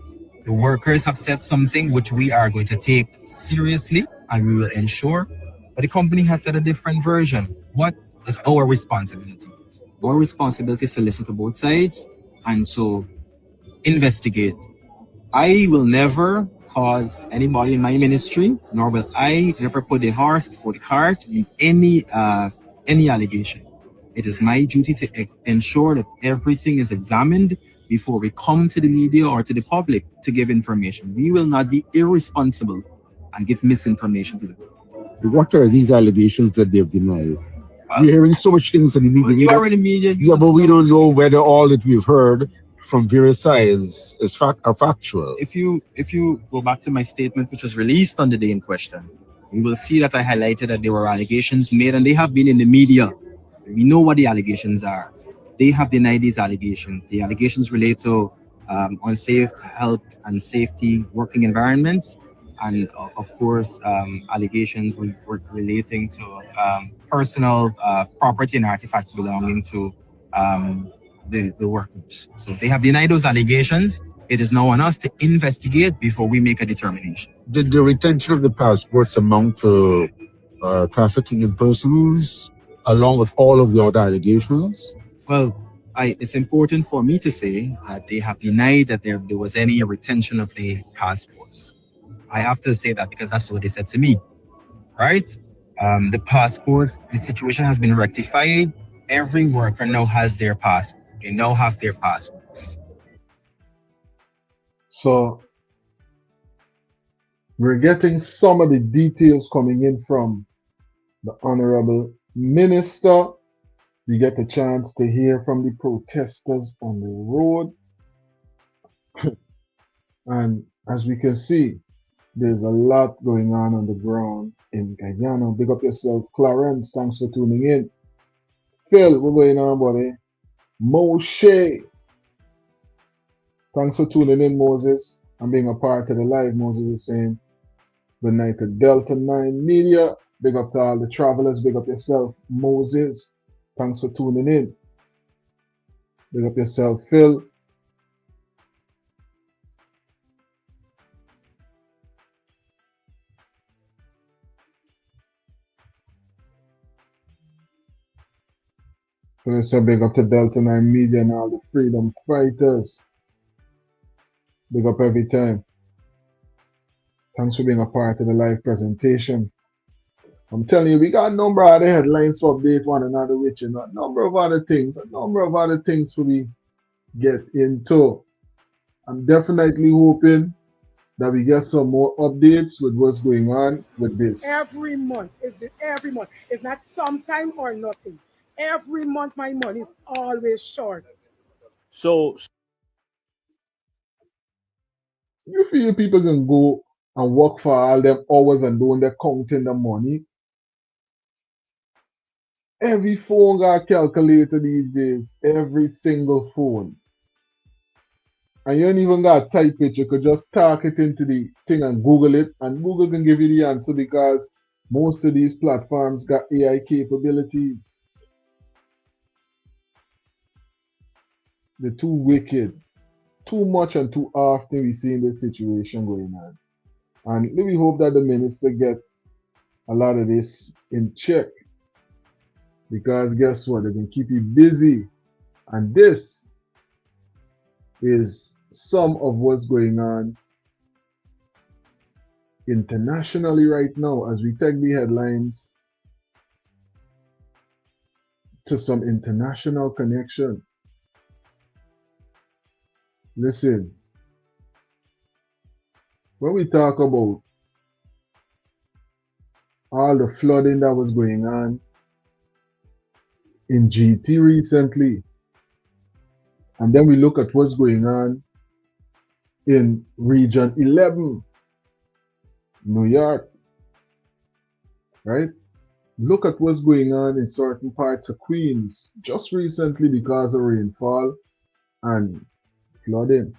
workers have said something which we are going to take seriously and we will ensure. But the company has said a different version. What is our responsibility? Our responsibility is to listen to both sides and to investigate. I will never cause anybody in my ministry, nor will I ever put the horse before the cart in any allegation. It is my duty to ensure that everything is examined before we come to the media or to the public to give information. We will not be irresponsible and give misinformation to them. What are these allegations that they've denied? We're hearing so much things in the media. You are in the media. Yeah, but we don't know whether all that we've heard from various sides is factual. If you go back to my statement, which was released on the day in question, you will see that I highlighted that there were allegations made, and they have been in the media. We know what the allegations are. They have denied these allegations. The allegations relate to unsafe health and safety working environments, and of course, allegations relating to personal property and artifacts belonging to the workers. So they have denied those allegations. It is now on us to investigate before we make a determination. Did the retention of the passports amount to trafficking in persons, along with all of the other allegations? Well, it's important for me to say that they have denied that there was any retention of the passports. I have to say that because that's what they said to me, right? The passports, the situation has been rectified. Every worker now has their passport. They now have their passports. So we're getting some of the details coming in from the Honorable Minister. We get a chance to hear from the protesters on the road. And as we can see, there's a lot going on the ground in Guyana. Big up yourself, Clarence. Thanks for tuning in. Phil, what's going on, buddy? Moshe, thanks for tuning in, Moses, and being a part of the live. Moses is saying good night to Delta 9 Media. Big up to all the travelers. Big up yourself, Moses. Thanks for tuning in. Big up yourself, Phil. So big up to Delta 9 Media and all the freedom fighters. Big up every time. Thanks for being a part of the live presentation. I'm telling you, we got a number of other headlines to update one another with, you know, a number of other things for we get into. I'm definitely hoping that we get some more updates with what's going on with this. Every month. Every month. It's not sometime or nothing. Every month my money is always short. So you feel people can go and work for all them hours and doing their counting the money? Every phone got a calculator these days. Every single phone. And you don't even got to type it. You could just talk it into the thing and Google it, and Google can give you the answer because most of these platforms got AI capabilities. They're too wicked. Too much and too often we see in this situation going on. And we hope that the minister get a lot of this in check. Because guess what? They can keep you busy. And this is some of what's going on internationally right now as we take the headlines to some international connection. Listen, when we talk about all the flooding that was going on in GT recently, and then we look at what's going on in Region 11, New York, right? Look at what's going on in certain parts of Queens just recently because of rainfall and flooding.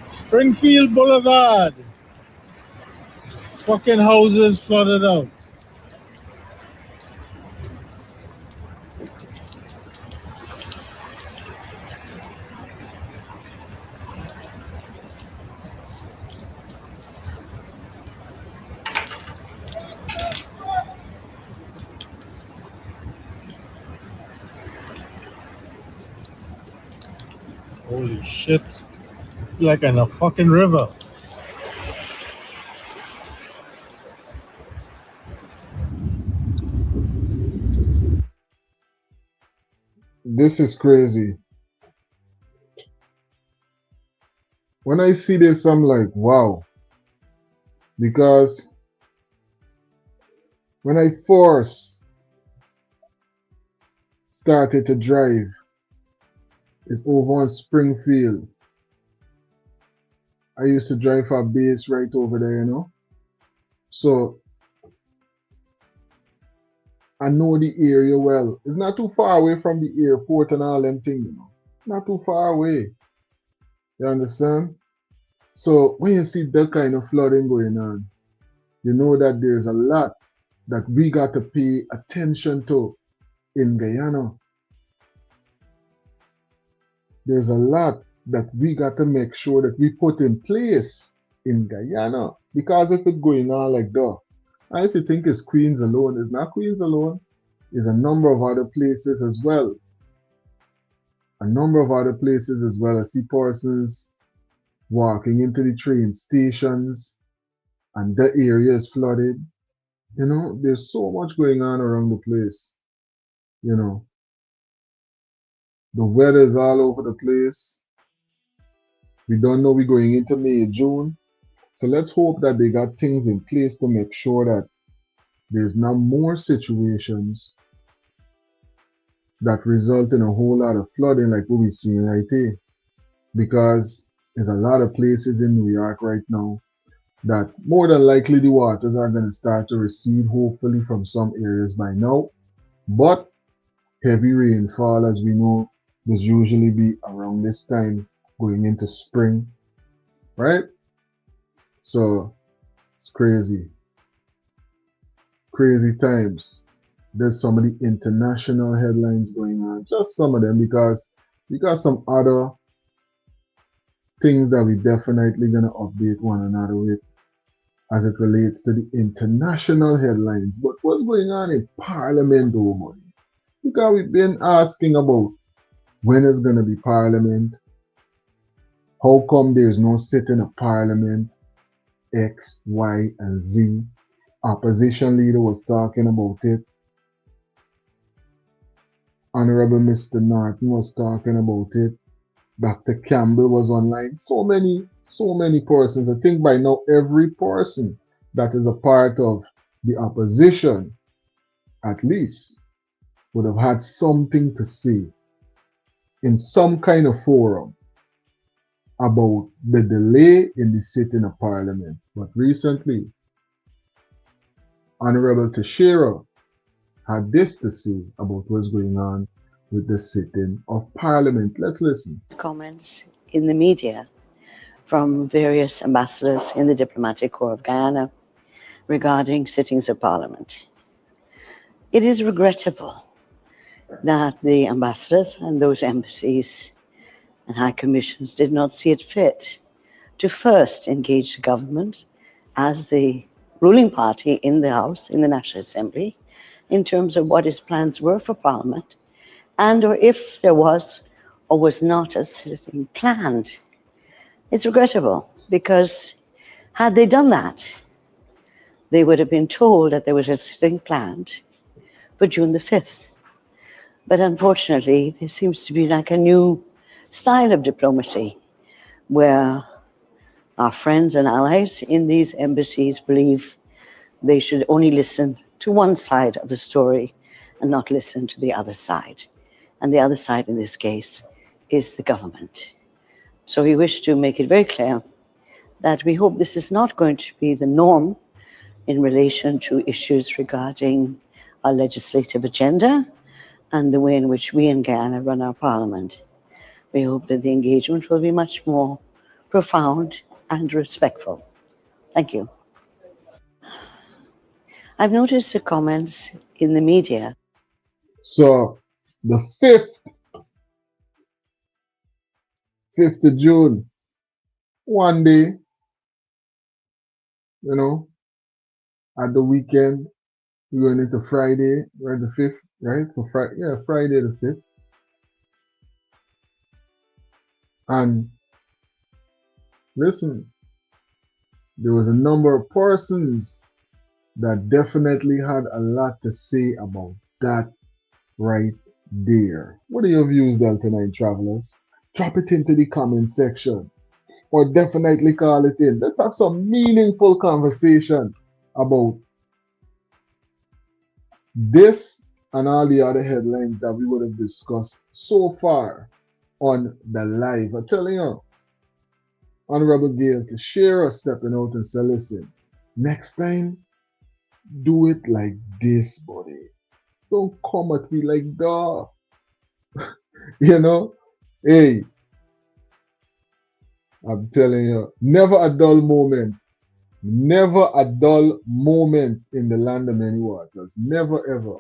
Springfield Boulevard. Fucking houses flooded out. Holy shit. Like in a fucking river. This is crazy. When I see this, I'm like, wow. Because when I first started to drive, it's over on Springfield. I used to drive for a base right over there, you know. So I know the area well. It's not too far away from the airport and all them things, you know. Not too far away. You understand? So when you see that kind of flooding going on, you know that there's a lot that we got to pay attention to in Guyana. There's a lot that we got to make sure that we put in place in Guyana. Because if it's going on like that, and if you think it's Queens alone, it's not Queens alone. It's a number of other places as well. A number of other places as well. I see persons walking into the train stations and the area is flooded. You know, there's so much going on around the place. You know, the weather is all over the place. We don't know we're going into May, June. So let's hope that they got things in place to make sure that there's not more situations that result in a whole lot of flooding like what we're seeing right here. Because there's a lot of places in New York right now that more than likely the waters are going to start to recede, hopefully from some areas by now. But heavy rainfall, as we know, does usually be around this time going into spring, right? So it's crazy. Crazy times. There's some of the international headlines going on, just some of them, because we got some other things that we definitely gonna update one another with as it relates to the international headlines. But what's going on in Parliament, though, boy? Because we've been asking about when is gonna be Parliament, how come there's no sitting of Parliament, X, Y, and Z. Opposition leader was talking about it. Honorable Mr. Norton was talking about it. Dr. Campbell was online. So many persons. I think by now every person that is a part of the opposition, at least, would have had something to say in some kind of forum about the delay in the sitting of Parliament. But recently, Honorable Teixeira had this to say about what's going on with the sitting of Parliament. Let's listen. Comments in the media from various ambassadors in the Diplomatic Corps of Guyana regarding sittings of Parliament. It is regrettable that the ambassadors and those embassies and high commissions did not see it fit to first engage the government as the ruling party in the House, in the National Assembly, in terms of what its plans were for Parliament, and or if there was or was not a sitting planned. It's regrettable because had they done that, they would have been told that there was a sitting planned for June the 5th. But unfortunately, there seems to be like a new style of diplomacy where our friends and allies in these embassies believe they should only listen to one side of the story and not listen to the other side. And the other side in this case is the government. So we wish to make it very clear that we hope this is not going to be the norm in relation to issues regarding our legislative agenda and the way in which we in Guyana run our parliament. We hope that the engagement will be much more profound and respectful. Thank you. I've noticed the comments in the media. So the 5th of June, one day, at the weekend, we're going into Friday, right, the 5th, right? So Friday the 5th. And listen, there was a number of persons that definitely had a lot to say about that right there. What are your views, Delta 9 travelers? Drop it into the comment section or definitely call it in. Let's have some meaningful conversation about this and all the other headlines that we would have discussed so far on the live. I'm telling you, Honorable Gail Teixeira stepping out and say, listen, next time, do it like this, buddy. Don't come at me like that. Hey, I'm telling you, never a dull moment. Never a dull moment in the land of many waters. Never ever.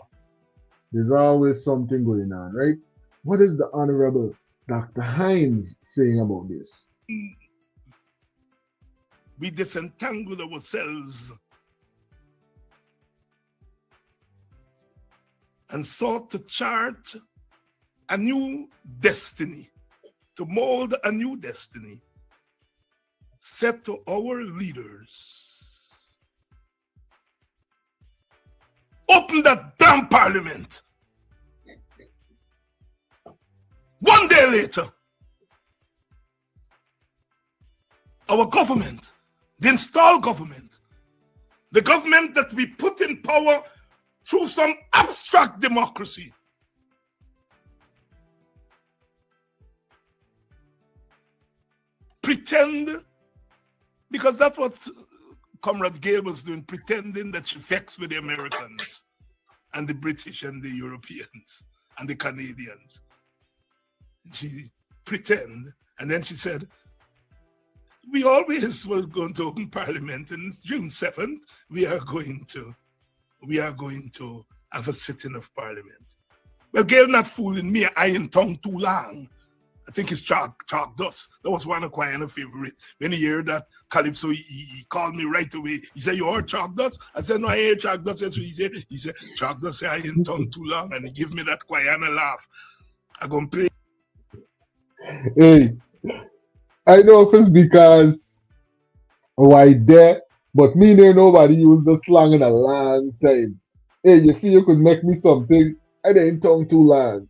There's always something going on, right? What is the Honorable Dr. Hines saying about this? We disentangled ourselves and sought to chart a new destiny, to mold a new destiny set to our leaders. Open that damn parliament. 1 day later, our government, the installed government, the government that we put in power through some abstract democracy, pretend, because that's what Comrade Gail was doing, pretending that she vexed with the Americans and the British and the Europeans and the Canadians. She pretend, and then she said, we always were going to open Parliament, and June 7th, we are going to have a sitting of Parliament. Well, Gail not fooling me, I ain't tongue too long. I think it's Chalk Dust. That was one of Guyana favorite. When he heard that Calypso, he called me right away. He said, you heard Chalk Dust? I said, no, I heard Chalk Dust. That's what he said. He said, Chalk Dust say I ain't tongue too long. And he give me that Guyana laugh. I gonna play. Hey, I know if it's because why there, but me near nobody use the slang in a long time. Hey, you feel you could make me something? I didn't tongue too long.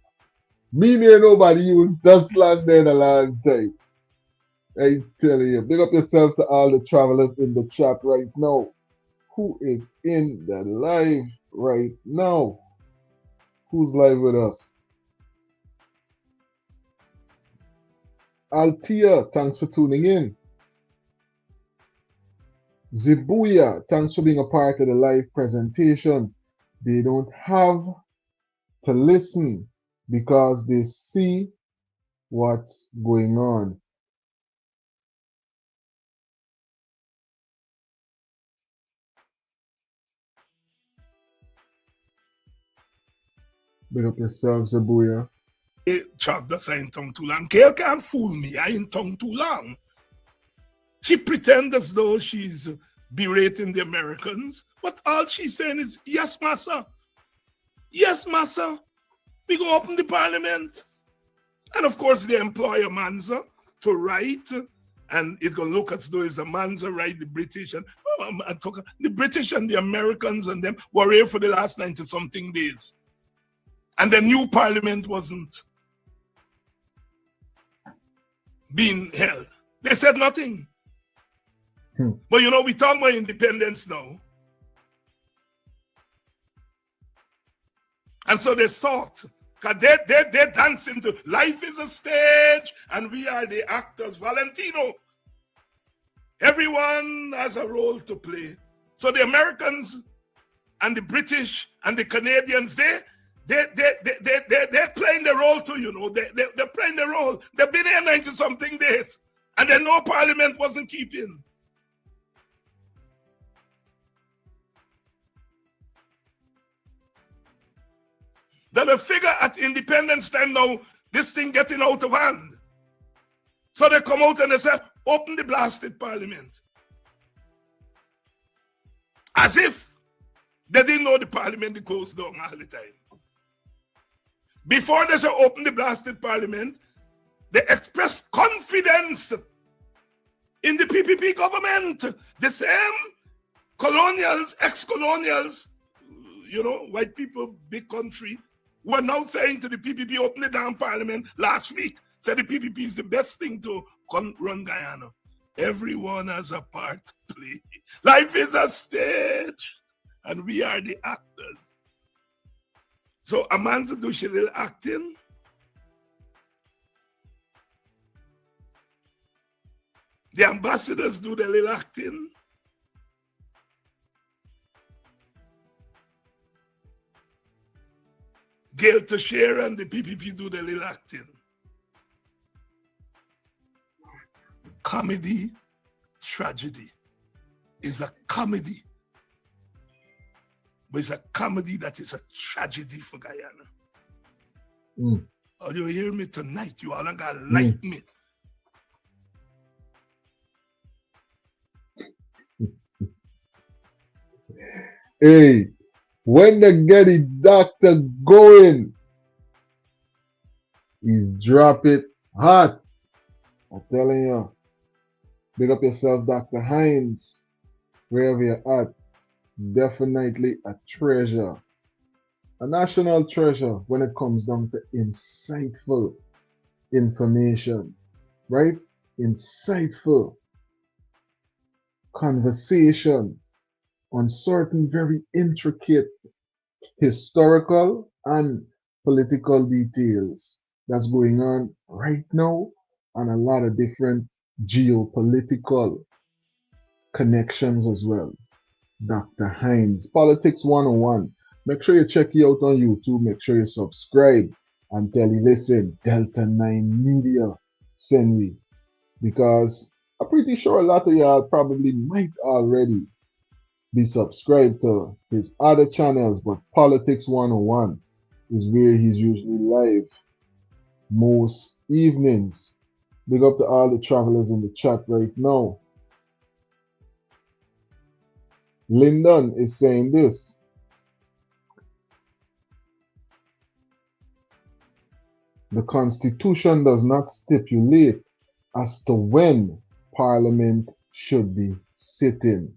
Me near nobody use that slang there in a long time. I tell you, big up yourself to all the travelers in the chat right now. Who is in the live right now? Who's live with us? Altia, thanks for tuning in. Zibuya, thanks for being a part of the live presentation. They don't have to listen because they see what's going on. Big up yourself, Zibuya. Chalk Dust, I ain't tongue too long. Gail can't fool me, I ain't tongue too long. She pretends as though she's berating the Americans, but all she's saying is, yes, massa. Yes, massa. We go open the Parliament. And of course, they employ a manza to write, and it gonna look as though it's a manza, right? The British and the British and the Americans and them were here for the last 90-something days. And the new Parliament wasn't being held. They said nothing. But you know, we talk about independence now. And so they sought, because they're dancing to life is a stage and we are the actors. Valentino. Everyone has a role to play. So the Americans and the British and the Canadians, they're playing the role too, you know. They're playing the role. They've been here 90-something days. And then no Parliament wasn't keeping. That the figure at independence time now, this thing getting out of hand. So they come out and they say, open the blasted Parliament. As if they didn't know the Parliament is closed down all the time. Before they say open the blasted Parliament, they express confidence in the PPP government. The same colonials, ex-colonials, you know, white people, big country, were now saying to the PPP, open the damn Parliament last week. Said the PPP is the best thing to run Guyana. Everyone has a part to play. Life is a stage, and we are the actors. So Amanza do she little acting. The ambassadors do the little acting. Gail Teixeira and the PPP do the little acting. Comedy, tragedy is a comedy. But it's a comedy that is a tragedy for Guyana. Oh, you hear me tonight? You all gotta like me. Hey, when they get the doctor going, he's drop it hot. I'm telling you. Big up yourself, Dr. Hines. Wherever you're at, definitely a treasure. A national treasure when it comes down to insightful information, right? Insightful conversation on certain very intricate historical and political details that's going on right now, and a lot of different geopolitical connections as well. Dr. Hines, Politics 101. Make sure you check you out on YouTube. Make sure you subscribe and tell you, listen, Delta 9 Media send me. Because I'm pretty sure a lot of y'all probably might already be subscribed to his other channels, but Politics 101 is where he's usually live most evenings. Big up to all the travelers in the chat right now. Lyndon is saying this. The Constitution does not stipulate as to when Parliament should be sitting.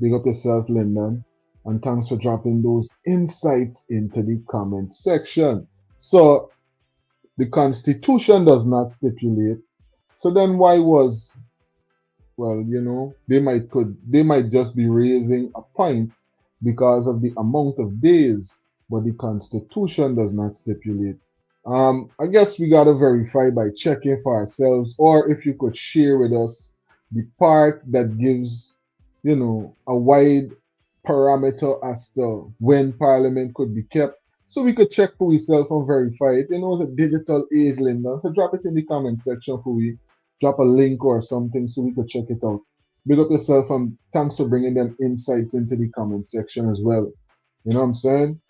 Big up yourself, Lyndon. And thanks for dropping those insights into the comment section. So, the Constitution does not stipulate. So then why was, well, you know, they might just be raising a point because of the amount of days, but the Constitution does not stipulate. I guess we gotta verify by checking for ourselves, or if you could share with us the part that gives, you know, a wide parameter as to when Parliament could be kept, so we could check for ourselves and verify it. You know, it's a digital age, Linda. So drop it in the comment section for we. Drop a link or something so we could check it out. Big up yourself and thanks for bringing them insights into the comment section as well. You know what I'm saying?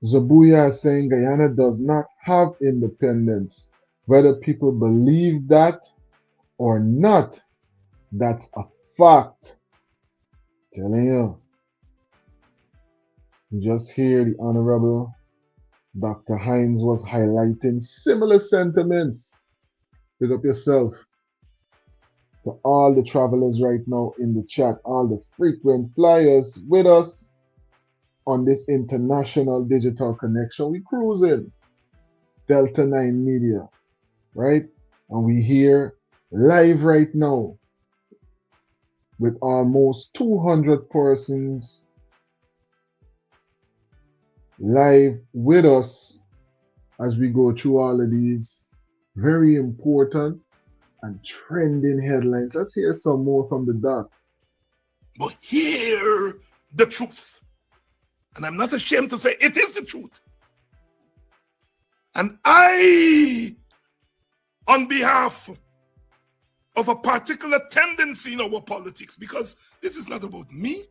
Zabuya is saying Guyana does not have independence. Whether people believe that or not, that's a fact. Telling you. Just here, the Honorable Dr. Hines was highlighting similar sentiments. Pick up yourself. To all the travelers right now in the chat, all the frequent flyers with us on this international digital connection. We cruising. Delta 9 Media, right? And we here live right now with almost 200 persons live with us as we go through all of these very important and trending headlines. Let's hear some more from the doc. But hear the truth. And I'm not ashamed to say it is the truth. And I, on behalf of a particular tendency in our politics, because this is not about me,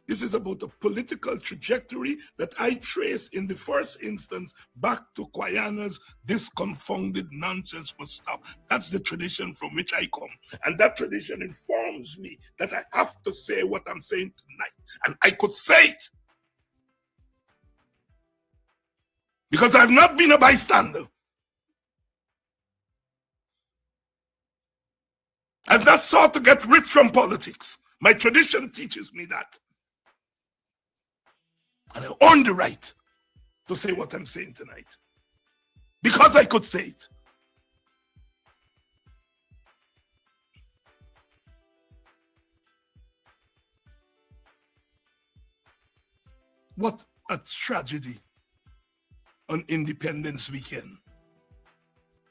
this is about the political trajectory that I trace in the first instance back to Guyana's "this confounded nonsense must stop." That's the tradition from which I come. And that tradition informs me that I have to say what I'm saying tonight. And I could say it because I've not been a bystander. I've not sought to get rich from politics. My tradition teaches me that. And I earn the right to say what I'm saying tonight. Because I could say it. What a tragedy on Independence Weekend.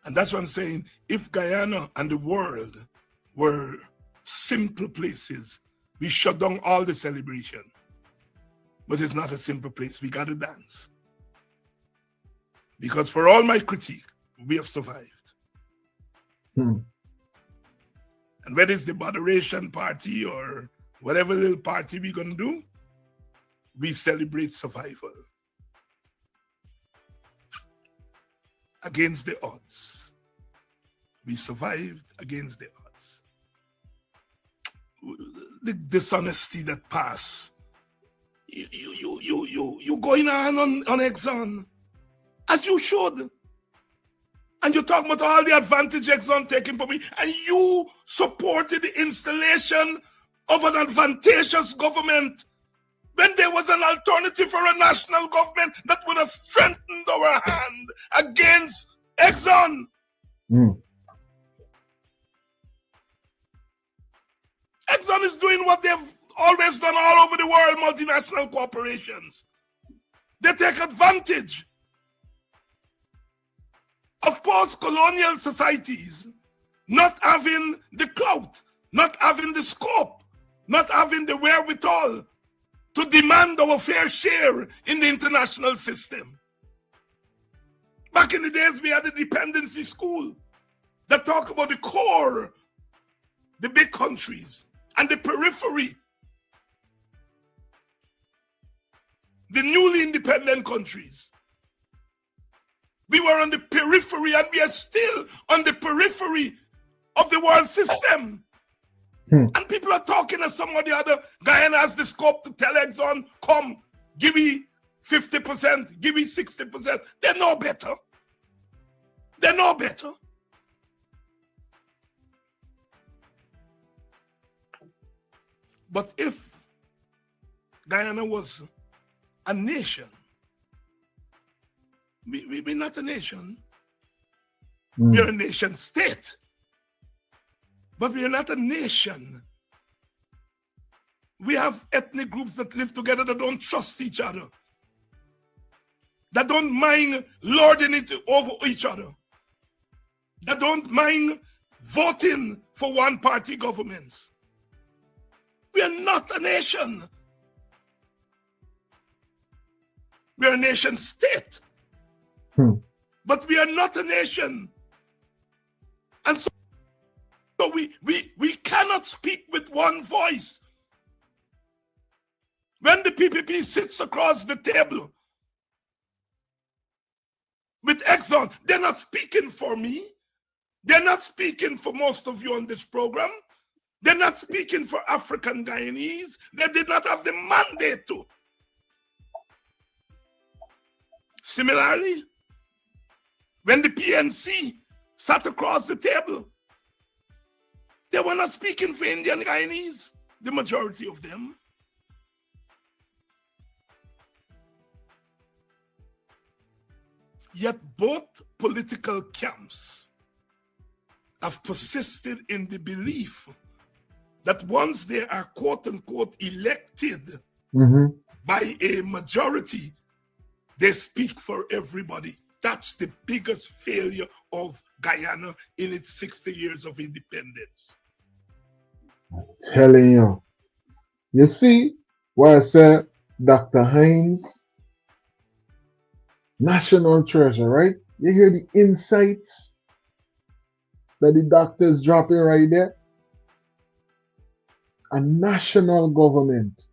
And that's what I'm saying. If Guyana and the world were simple places, we shut down all the celebration. But it's not a simple place. We got to dance. Because for all my critique, we have survived. And whether it's the moderation party or whatever little party we're going to do, we celebrate survival. Against the odds. We survived against the odds. The dishonesty that passed. You going on Exxon, as you should. And you're talking about all the advantage Exxon taking from me, and you supported the installation of an advantageous government when there was an alternative for a national government that would have strengthened our hand against Exxon. Exxon is doing what they've always done all over the world, multinational corporations. They take advantage of post-colonial societies not having the clout, not having the scope, not having the wherewithal to demand our fair share in the international system. Back in the days, we had a dependency school that talk about the core, the big countries, and the periphery, the newly independent countries. We were on the periphery, and we are still on the periphery of the world system. And people are talking as some or the other. Guyana has the scope to tell Exxon, come, give me 50%, give me 60%. They know better. They know better. But if Guyana was a nation, we're not a nation. We're a nation state. But we are not a nation. We have ethnic groups that live together that don't trust each other, that don't mind lording it over each other, that don't mind voting for one-party governments. We are not a nation. We are a nation state. But we are not a nation. And so we cannot speak with one voice. When the PPP sits across the table with Exxon, they're not speaking for me. They're not speaking for most of you on this program. They're not speaking for African Guyanese. They did not have the mandate to. Similarly, when the PNC sat across the table, they were not speaking for Indian Guyanese, the majority of them. Yet both political camps have persisted in the belief that once they are quote-unquote elected by a majority, they speak for everybody. That's the biggest failure of Guyana in its 60 years of independence. Telling you. You see why I said Dr. Hines, national treasure, right? You hear the insights that the doctor's dropping right there? A national government.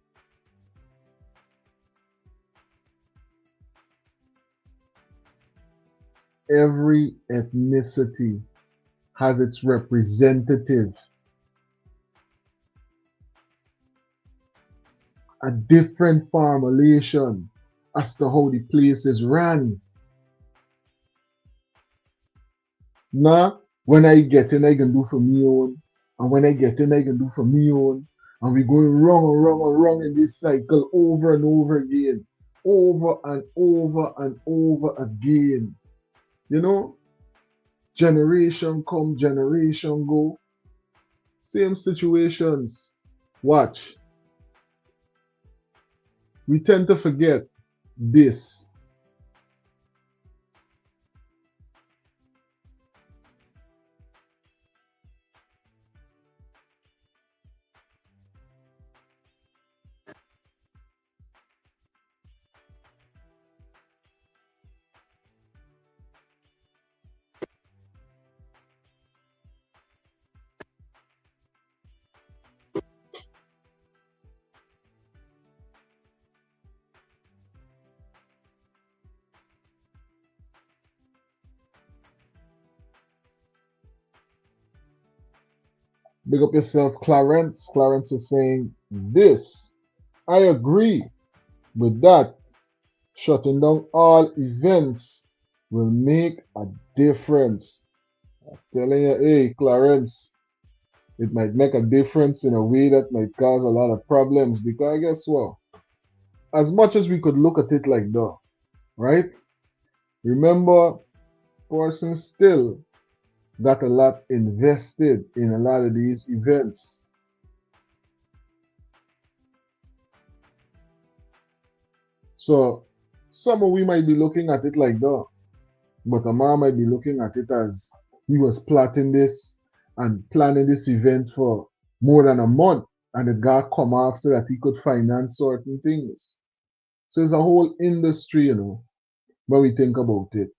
Every ethnicity has its representative. A different formulation as to how the place is run. Now, when I get in, I can do for me own. And when I get in, I can do for me own. And we're going wrong and wrong and wrong in this cycle over and over again. Over and over and over again. You know, generation come, generation go. Same situations. Watch. We tend to forget this. Big up yourself, Clarence. Clarence is saying this. I agree with that. Shutting down all events will make a difference. I'm telling you, hey, Clarence, it might make a difference in a way that might cause a lot of problems because guess what? as much as we could look at it like that, right? Remember, persons still got a lot invested in a lot of these events. So some of we might be looking at it like that, but a man might be looking at it as he was plotting this and planning this event for more than a month, and it got come off so that he could finance certain things. So it's a whole industry, when we think about it.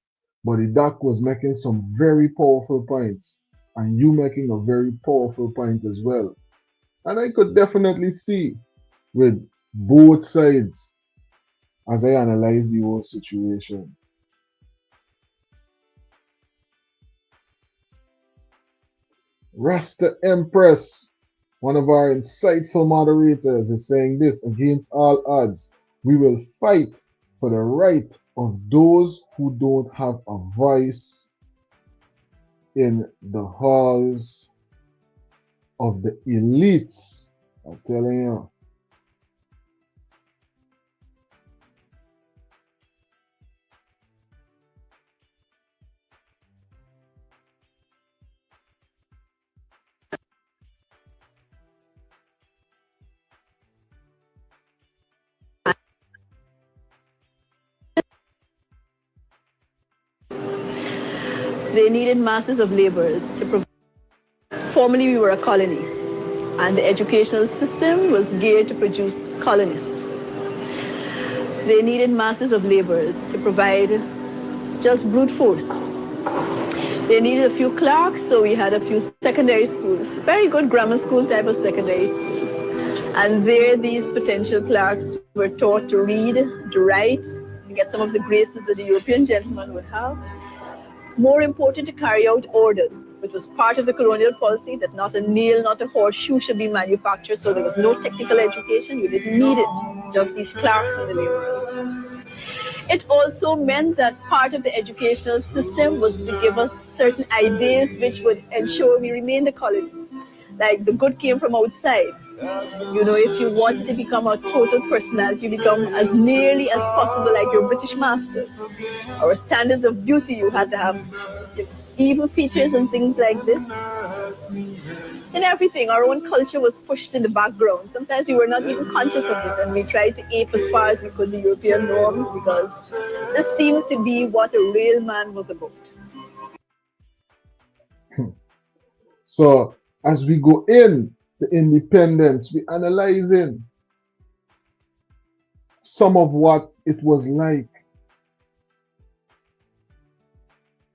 But the doc was making some very powerful points, and you making a very powerful point as well. And I could definitely see with both sides as I analyze the whole situation. Rasta Empress, one of our insightful moderators, is saying this: against all odds, we will fight for the right of those who don't have a voice in the halls of the elites. I'm telling you. They needed masses of laborers to provide. Formerly, we were a colony, and the educational system was geared to produce colonists. They needed masses of laborers to provide just brute force. They needed a few clerks, so we had a few secondary schools, very good grammar school type of secondary schools. And there, these potential clerks were taught to read, to write, to get some of the graces that the European gentleman would have. More important, to carry out orders, which was part of the colonial policy that not a nail, not a horseshoe should be manufactured, so there was no technical education. You didn't need it, just these clerks and the laborers. It also meant that part of the educational system was to give us certain ideas which would ensure we remained a colony. Like the good came from outside. If you wanted to become a total personality, you become as nearly as possible like your British masters. Our standards of beauty, you had to have even features and things like this. In everything, our own culture was pushed in the background. Sometimes we were not even conscious of it, and we tried to ape as far as we could the European norms because this seemed to be what a real man was about. So as we go in the independence, we analyzing some of what it was like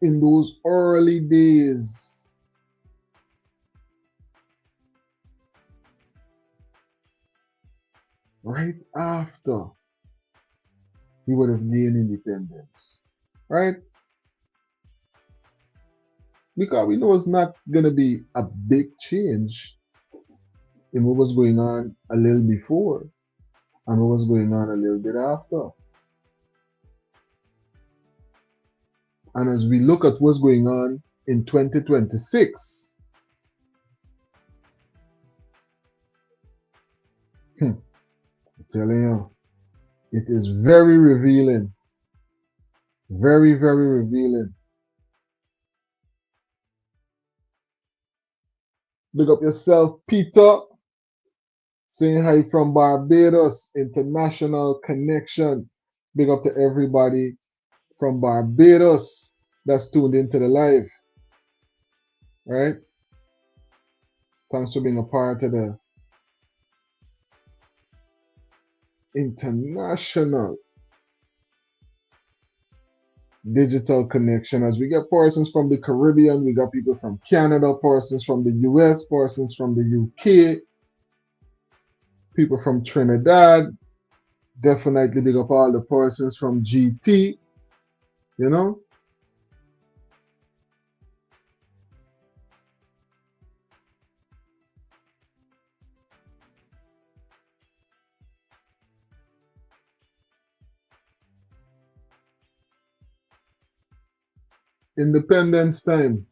in those early days. Right after we would have gained independence. Right? Because we know it's not going to be a big change in what was going on a little before and what was going on a little bit after. And as we look at what's going on in 2026, I'm telling you, it is very revealing. Very, very revealing. Big up yourself, Peter. Saying hi from Barbados, international connection. Big up to everybody from Barbados that's tuned into the live. Right? Thanks for being a part of the international digital connection. As we get persons from the Caribbean, we got people from Canada, persons from the US, persons from the UK, people from Trinidad. Definitely big up all the persons from GT, Independence time.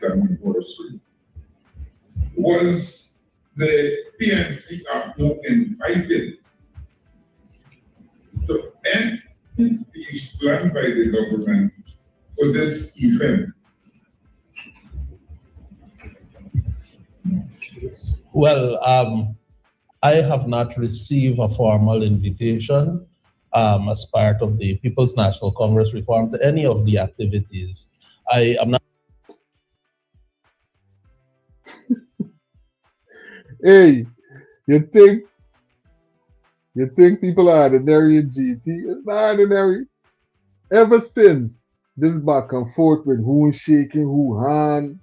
anniversary. Was the PNC APNO invited to end the plan by the government for this event? Well, I have not received a formal invitation as part of the People's National Congress reform to any of the activities. I am not. Hey, you think people are ordinary in GT? It's not ordinary. Ever since this back and forth with who shaking who hand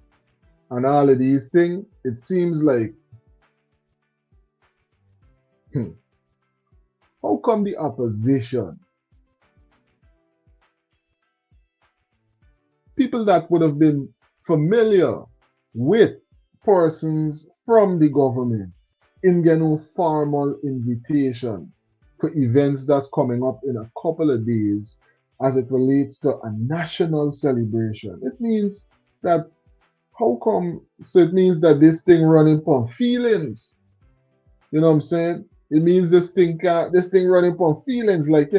and all of these things, it seems like how come the opposition, people that would have been familiar with persons from the government, in get no formal invitation for events that's coming up in a couple of days as it relates to a national celebration? It means that how come? So it means that this thing running upon feelings. You know what I'm saying? It means this thing running upon feelings, like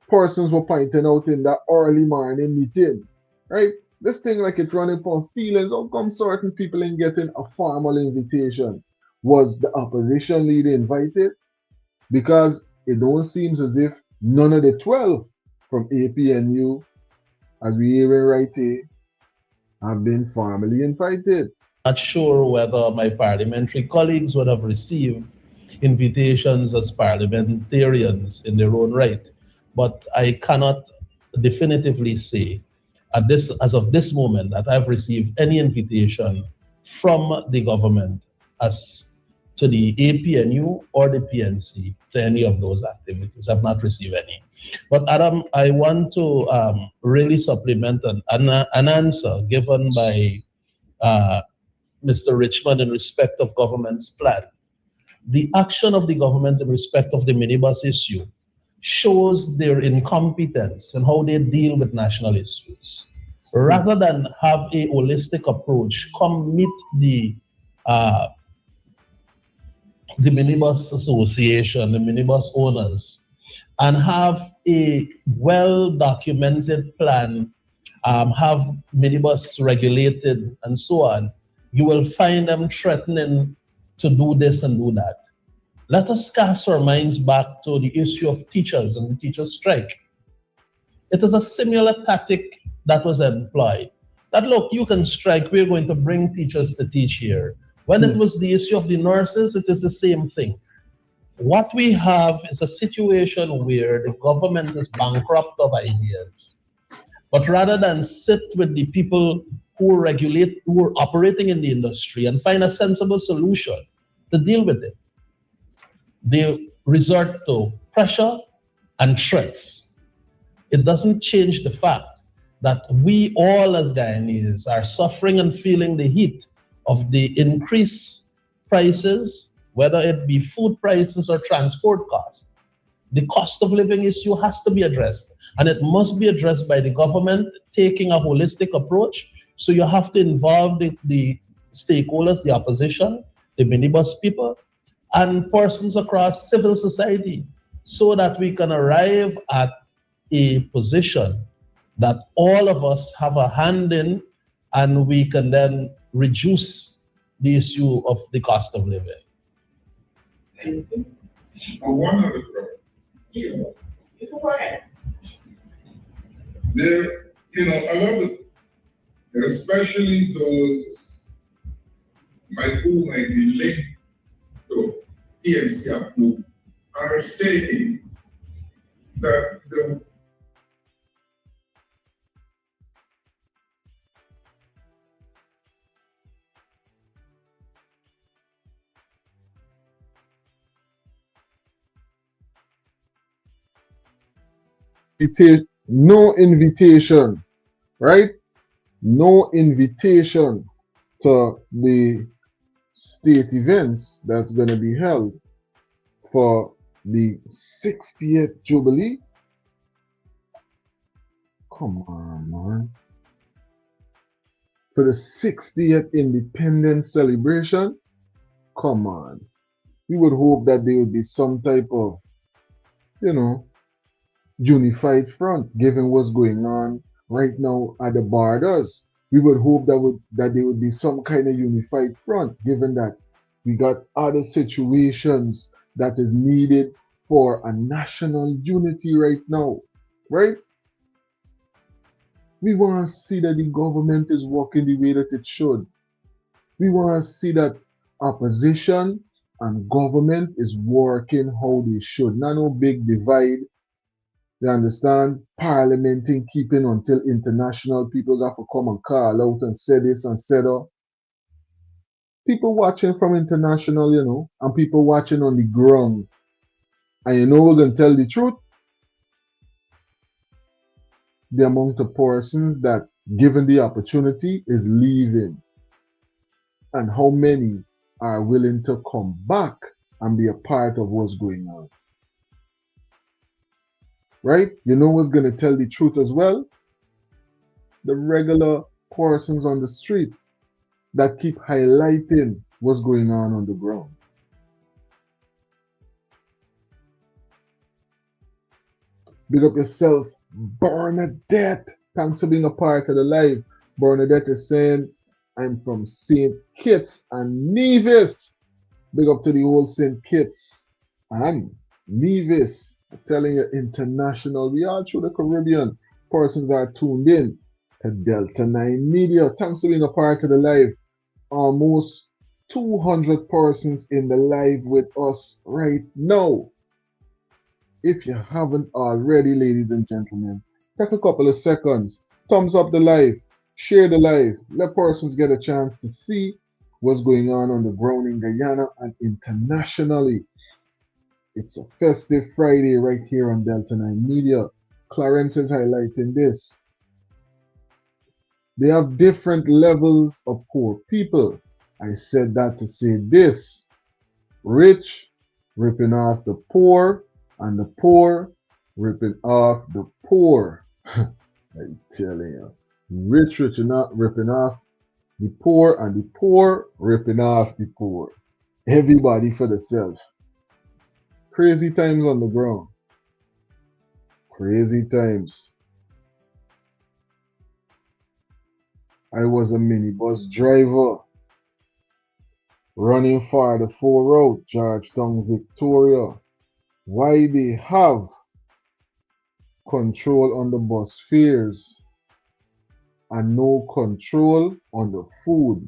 persons were pointing out in that early morning meeting, right? This thing like it running upon feelings. How come certain people ain't getting a formal invitation? Was the opposition leader invited? Because it don't seem as if none of the 12 from APNU, as we hear right here, have been formally invited. Not sure whether my parliamentary colleagues would have received invitations as parliamentarians in their own right, but I cannot definitively say as of this moment that I've received any invitation from the government as to the APNU or the PNC to any of those activities. I've not received any. But Adam, I want to really supplement an answer given by Mr. Richmond in respect of government's plan. The action of the government in respect of the minibus issue shows their incompetence in how they deal with national issues. Rather than have a holistic approach, come meet the minibus association, the minibus owners, and have a well-documented plan, have minibus regulated and so on, you will find them threatening to do this and do that. Let us cast our minds back to the issue of teachers and the teachers' strike. It is a similar tactic that was employed. That look, you can strike, we're going to bring teachers to teach here. When it was the issue of the nurses, it is the same thing. What we have is a situation where the government is bankrupt of ideas. But rather than sit with the people who regulate, who are operating in the industry and find a sensible solution to deal with it, they resort to pressure and threats. It doesn't change the fact that we all as Guyanese are suffering and feeling the heat of the increased prices, whether it be food prices or transport costs. The cost of living issue has to be addressed, and it must be addressed by the government taking a holistic approach. So you have to involve the stakeholders, the opposition, the minibus people, and persons across civil society, so that we can arrive at a position that all of us have a hand in, and we can then reduce the issue of the cost of living. One other problem. There, a lot of, especially those who might be linked to PNC APNO, are saying that the no invitation, right? No invitation to the state events that's going to be held for the 60th Jubilee. Come on, man. for the 60th independence celebration. Come on. We would hope that there would be some type of, unified front, given what's going on right now at the borders. We would hope that there would be some kind of unified front, given that we got other situations that is needed for a national unity right now, right? We want to see that the government is working the way that it should. We want to see that opposition and government is working how they should. Not no big divide. You understand? Parliamenting, keeping until international people got to come and call out and say this and say that. People watching from international, and people watching on the ground. And we're going to tell the truth. The amount of persons that, given the opportunity, is leaving. And how many are willing to come back and be a part of what's going on. Right? What's going to tell the truth as well? The regular persons on the street that keep highlighting what's going on the ground. Big up yourself, Bernadette. Thanks for being a part of the live. Bernadette is saying, I'm from St. Kitts and Nevis. Big up to the whole St. Kitts and Nevis. I'm telling you, international. We are through the Caribbean. Persons are tuned in to Delta 9 Media. Thanks for being a part of the live. Almost 200 persons in the live with us right now. If you haven't already, ladies and gentlemen, take a couple of seconds, thumbs up the live, share the live, let persons get a chance to see what's going on the ground in Guyana and internationally. It's a festive Friday right here on Delta 9 Media. Clarence is highlighting this. They have different levels of poor people. I said that to say this. Rich ripping off the poor, and the poor ripping off the poor. I'm telling you. Rich ripping off the poor, and the poor ripping off the poor. Everybody for themselves. Crazy times on the ground. Crazy times. I was a minibus driver running for the 4 route, Georgetown, Victoria. Why they have control on the bus fares and no control on the food?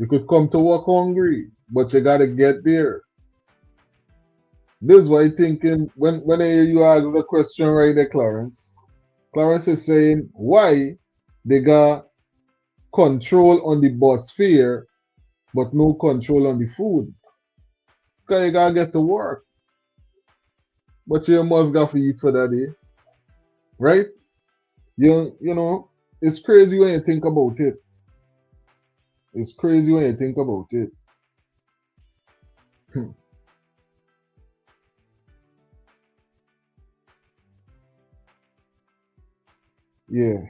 You could come to work hungry, but you gotta get there. This is why I'm thinking when I hear you ask the question right there, Clarence. Clarence is saying why they got control on the bus fare but no control on the food. Because you gotta get to work. But you must got to eat for that day. Right? You know, it's crazy when you think about it. It's crazy when you think about it. Yeah.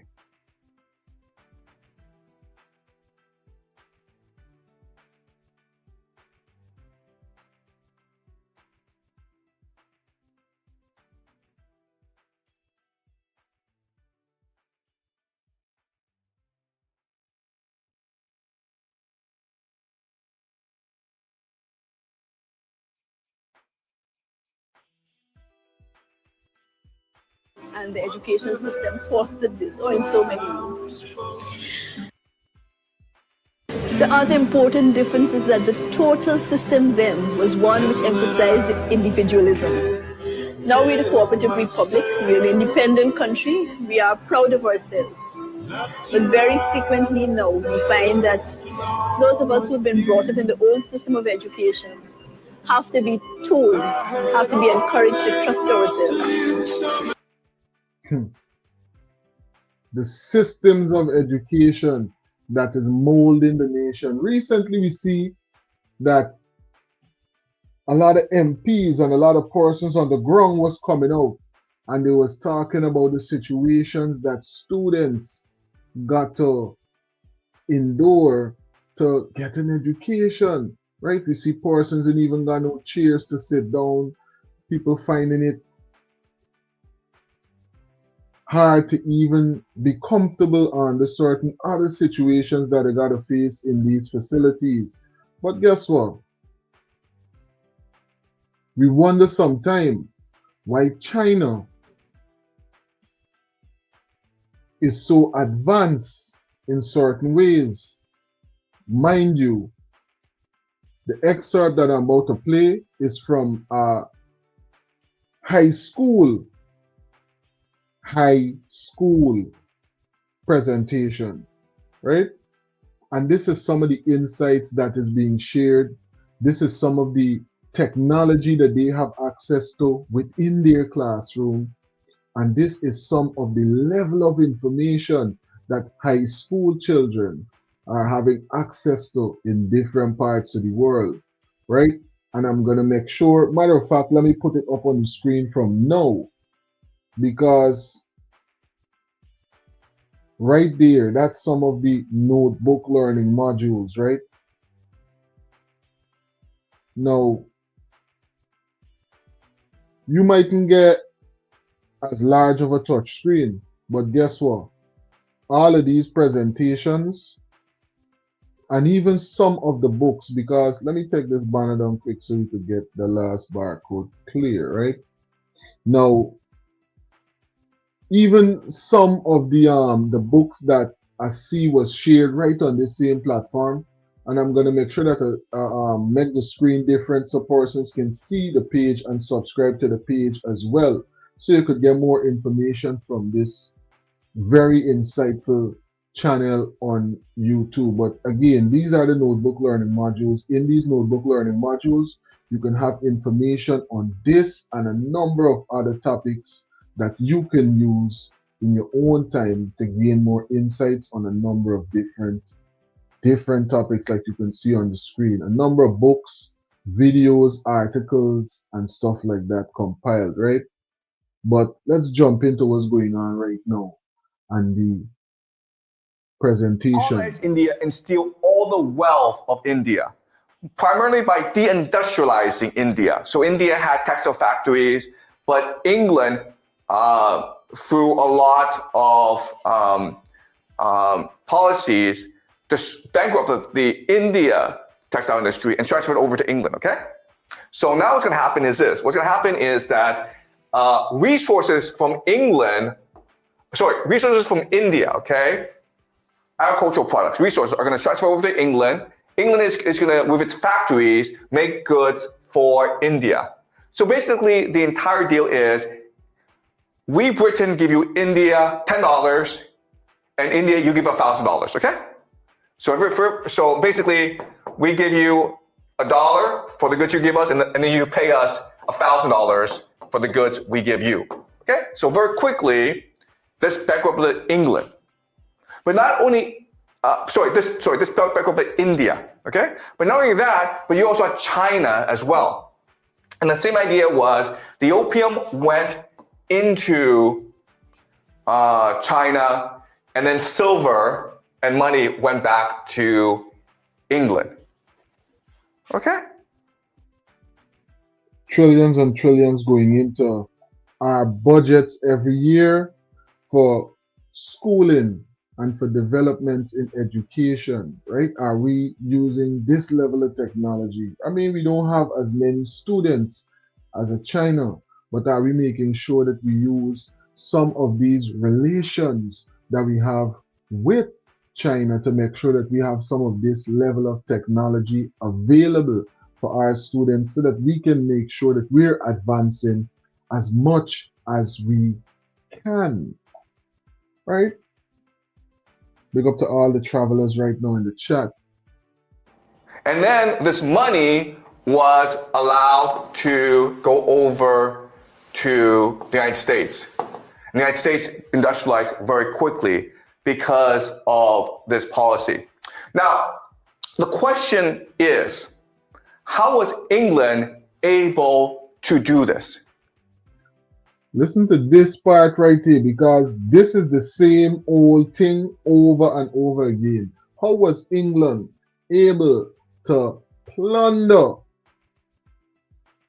And the education system fostered this, or in so many ways. The other important difference is that the total system then was one which emphasized individualism. Now we're a cooperative republic, we're an independent country, we are proud of ourselves. But very frequently now we find that those of us who've been brought up in the old system of education have to be told, have to be encouraged to trust ourselves. The systems of education that is molding the nation. Recently we see that a lot of MPs and a lot of persons on the ground was coming out, and they was talking about the situations that students got to endure to get an education, right? We see persons and even got no chairs to sit down, people finding it hard to even be comfortable under certain other situations that they got to face in these facilities. But guess what? We wonder sometimes why China is so advanced in certain ways. Mind you, the excerpt that I'm about to play is from a high school presentation, right? And this is some of the insights that is being shared. This is some of the technology that they have access to within their classroom. And this is some of the level of information that high school children are having access to in different parts of the world, right? And I'm going to make sure, matter of fact, let me put it up on the screen from now, because right there, that's some of the notebook learning modules, right? Now, you mightn't get as large of a touch screen, but guess what? All of these presentations and even some of the books, because let me take this banner down quick so you could get the last barcode clear, right? Now, even some of the books that I see was shared right on this same platform, and I'm going to make sure that I make the screen different so persons can see the page and subscribe to the page as well, so you could get more information from this very insightful channel on YouTube. But again, these are the notebook learning modules. In these notebook learning modules, you can have information on this and a number of other topics that you can use in your own time to gain more insights on a number of different topics, like you can see on the screen. A number of books, videos, articles, and stuff like that compiled, right? But let's jump into what's going on right now and the presentation. Colonize India and steal all the wealth of India, primarily by deindustrializing India. So India had textile factories, but England, through a lot of policies, just bankrupted the India textile industry and transferred it over to England, okay? So now what's gonna happen is this. What's gonna happen is that resources from India, okay? Agricultural products, resources are gonna transfer over to England. England is gonna, with its factories, make goods for India. So basically, the entire deal is, we Britain give you India $10, and India you give $1,000, okay? So basically, we give you $1 for the goods you give us, and then you pay us $1,000 for the goods we give you, okay? So very quickly, this bankrupted England. But not only, this bankrupted India, okay? But not only that, but you also had China as well. And the same idea was, the opium went into China, and then silver and money went back to England. Okay? Trillions and trillions going into our budgets every year for schooling and for developments in education, right? Are we using this level of technology? I mean, we don't have as many students as a China, but are we making sure that we use some of these relations that we have with China to make sure that we have some of this level of technology available for our students, so that we can make sure that we're advancing as much as we can, right? Big up to all the travelers right now in the chat. And then this money was allowed to go over to the United States. The United States industrialized very quickly because of this policy. Now, the question is, how was England able to do this? Listen to this part right here, because this is the same old thing over and over again. How was England able to plunder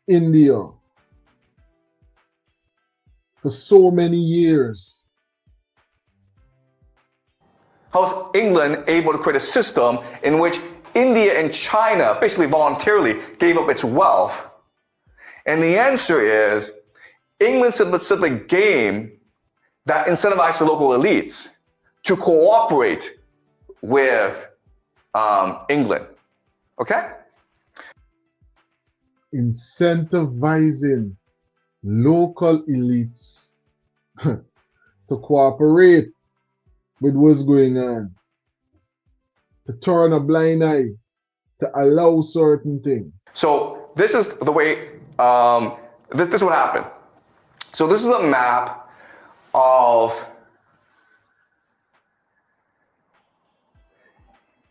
India for so many years? How is England able to create a system in which India and China basically voluntarily gave up its wealth? And the answer is England set a game that incentivized the local elites to cooperate with England. Okay? Incentivizing local elites to cooperate with what's going on, to turn a blind eye, to allow certain things. So this is the way, this is what happened. So this is a map of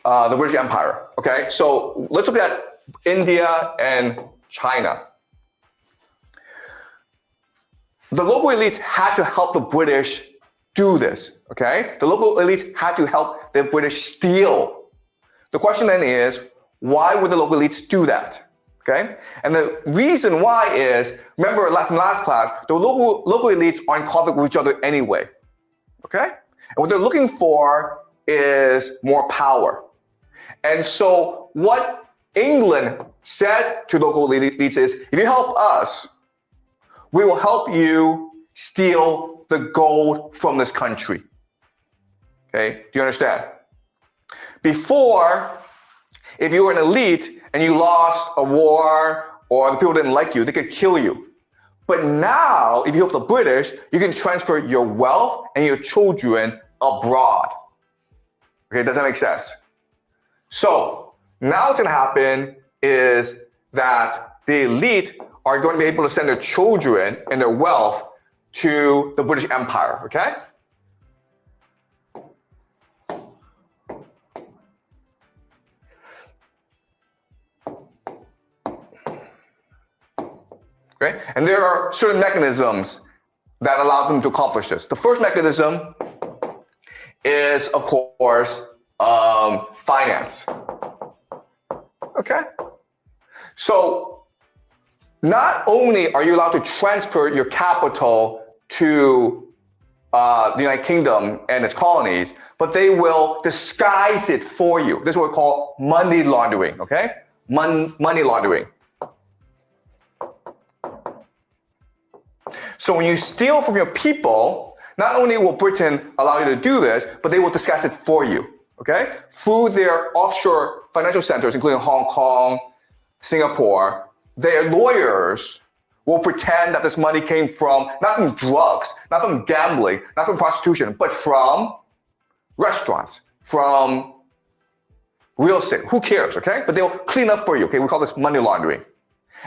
the British Empire, okay? So let's look at India and China. The local elites had to help the British do this, okay? The local elites had to help the British steal. The question then is, why would the local elites do that? Okay? And the reason why is, remember from last class, the local elites are in conflict with each other anyway. Okay? And what they're looking for is more power. And so what England said to local elites is, if you help us, we will help you steal the gold from this country. Okay? Do you understand? Before, if you were an elite and you lost a war or the people didn't like you, they could kill you. But now, if you help the British, you can transfer your wealth and your children abroad. Okay, does that make sense? So now what's going to happen is that the elite are going to be able to send their children and their wealth to the British Empire, okay? Okay? And there are certain mechanisms that allow them to accomplish this. The first mechanism is, of course, finance. Okay? So not only are you allowed to transfer your capital to the United Kingdom and its colonies, but they will disguise it for you. This is what we call money laundering, okay? Money laundering. So when you steal from your people, not only will Britain allow you to do this, but they will disguise it for you, okay? Through their offshore financial centers, including Hong Kong, Singapore, their lawyers will pretend that this money came from, not from drugs, not from gambling, not from prostitution, but from restaurants, from real estate. Who cares, okay? But they'll clean up for you, okay? We call this money laundering.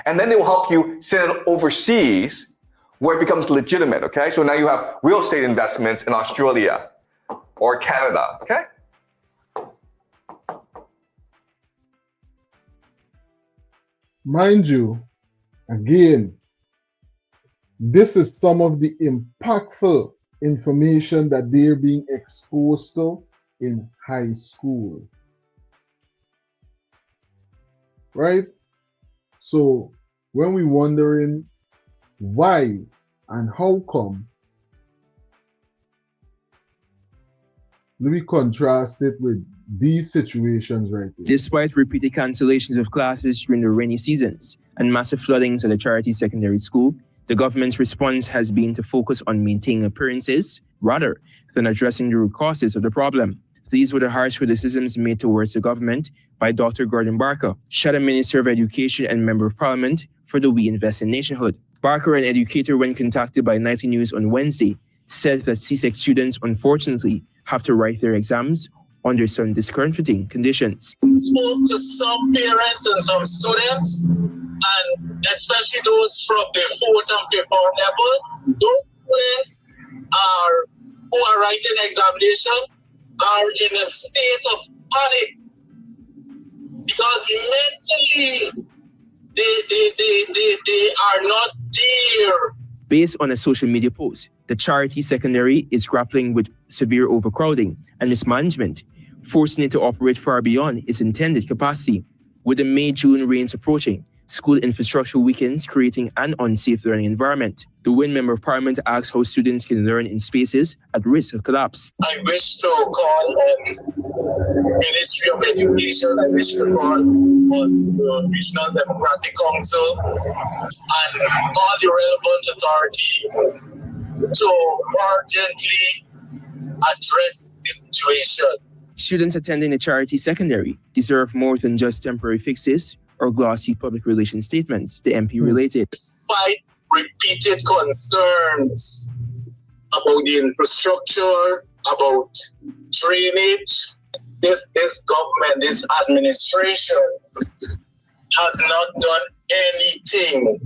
And then they will help you send it overseas where it becomes legitimate, okay? So now you have real estate investments in Australia or Canada, okay? Mind you, again, this is some of the impactful information that they're being exposed to in high school. Right? So when we're wondering why and how come, let me contrast it with these situations right here. Despite repeated cancellations of classes during the rainy seasons and massive floodings at a charity secondary school, the government's response has been to focus on maintaining appearances rather than addressing the root causes of the problem. These were the harsh criticisms made towards the government by Dr. Gordon Barker, Shadow Minister of Education and Member of Parliament for the We Invest in Nationhood. Barker, an educator, when contacted by 90 News on Wednesday, said that CSEC students unfortunately have to write their exams under some discomforting conditions. Spoke to some parents and some students, and especially those from the 4th and 5th level. Those students who are writing examination are in a state of panic because mentally they are not there. Based on a social media post, the charity secondary is grappling with severe overcrowding and mismanagement, forcing it to operate far beyond its intended capacity. With the May-June rains approaching, school infrastructure weakens, creating an unsafe learning environment. The WIN Member of Parliament asks how students can learn in spaces at risk of collapse. I wish to call on Ministry of Education, I wish to call on the Regional Democratic Council and all the relevant authority to urgently address the situation. Students attending the charity secondary deserve more than just temporary fixes or glossy public relations statements, the MP related. Despite repeated concerns about the infrastructure, about drainage, this government, this administration has not done anything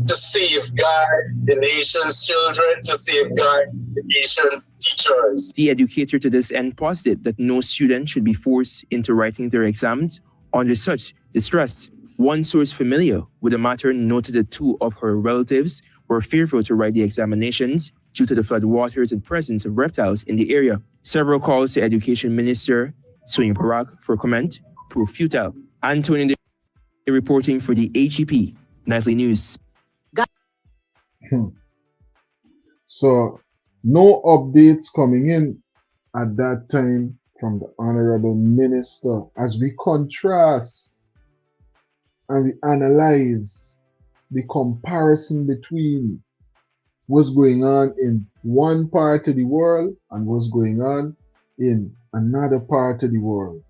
to safeguard the nation's children, to safeguard the nation's teachers. The educator to this end posited that no student should be forced into writing their exams under such distress. One source familiar with the matter noted that two of her relatives were fearful to write the examinations due to the flood waters and presence of reptiles in the area. Several calls to Education Minister Sonia Barak for comment proved futile. Anthony reporting for the HEP Nightly News. So, no updates coming in at that time from the Honorable Minister as we contrast and we analyze the comparison between what's going on in one part of the world and what's going on in another part of the world.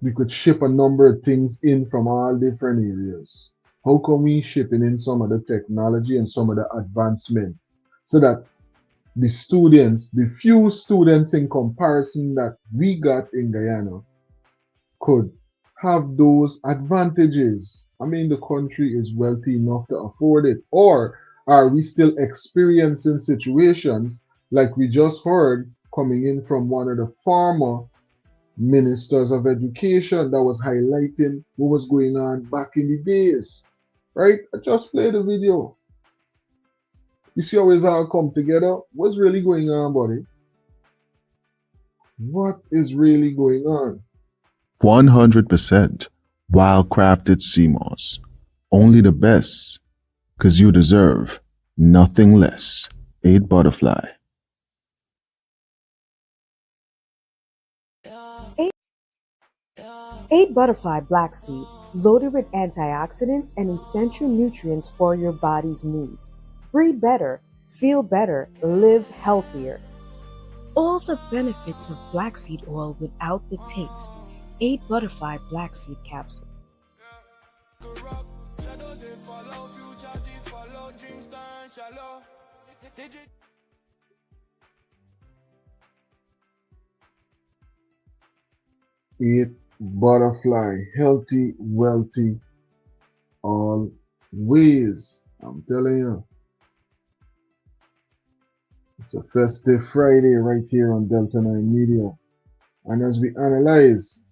We could ship a number of things in from all different areas. How come we shipping in some of the technology and some of the advancement so that the students, the few students in comparison that we got in Guyana could have those advantages? I mean, the country is wealthy enough to afford it. Or are we still experiencing situations like we just heard coming in from one of the former ministers of education that was highlighting what was going on back in the days, right? I just played the video. You see how it's all come together? What's really going on, buddy? What is really going on? 100% wild-crafted sea moss. Only the best, because you deserve nothing less. 8 Butterfly. 8 Butterfly Black Seed, loaded with antioxidants and essential nutrients for your body's needs. Breathe better, feel better, live healthier. All the benefits of black seed oil without the taste. 8 Butterfly Black Seed Capsule. Eight Butterfly, healthy, wealthy, always. I'm telling you. It's a festive Friday right here on Delta 9 Media. And as we analyze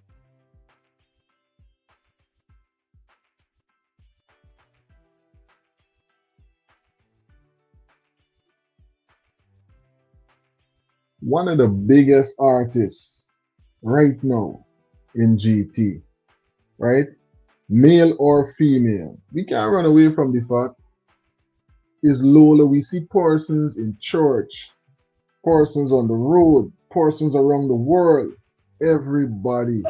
one of the biggest artists right now in GT, right? Male or female, we can't run away from the fact is Lola. We see persons in church, persons on the road, persons around the world, everybody.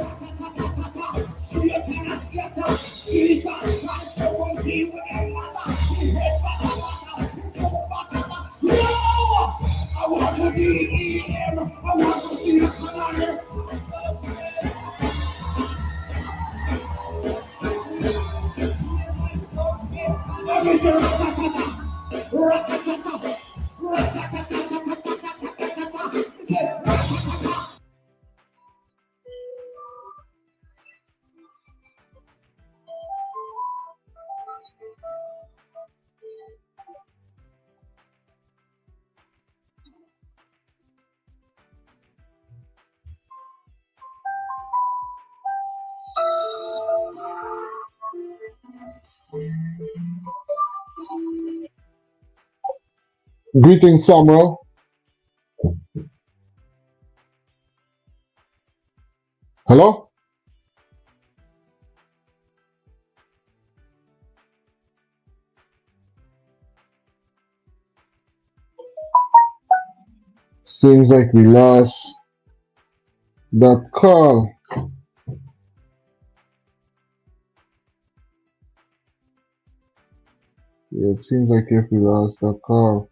Greetings, Samuel. Hello? Seems like we lost that call. Yeah, it seems like if we lost that call.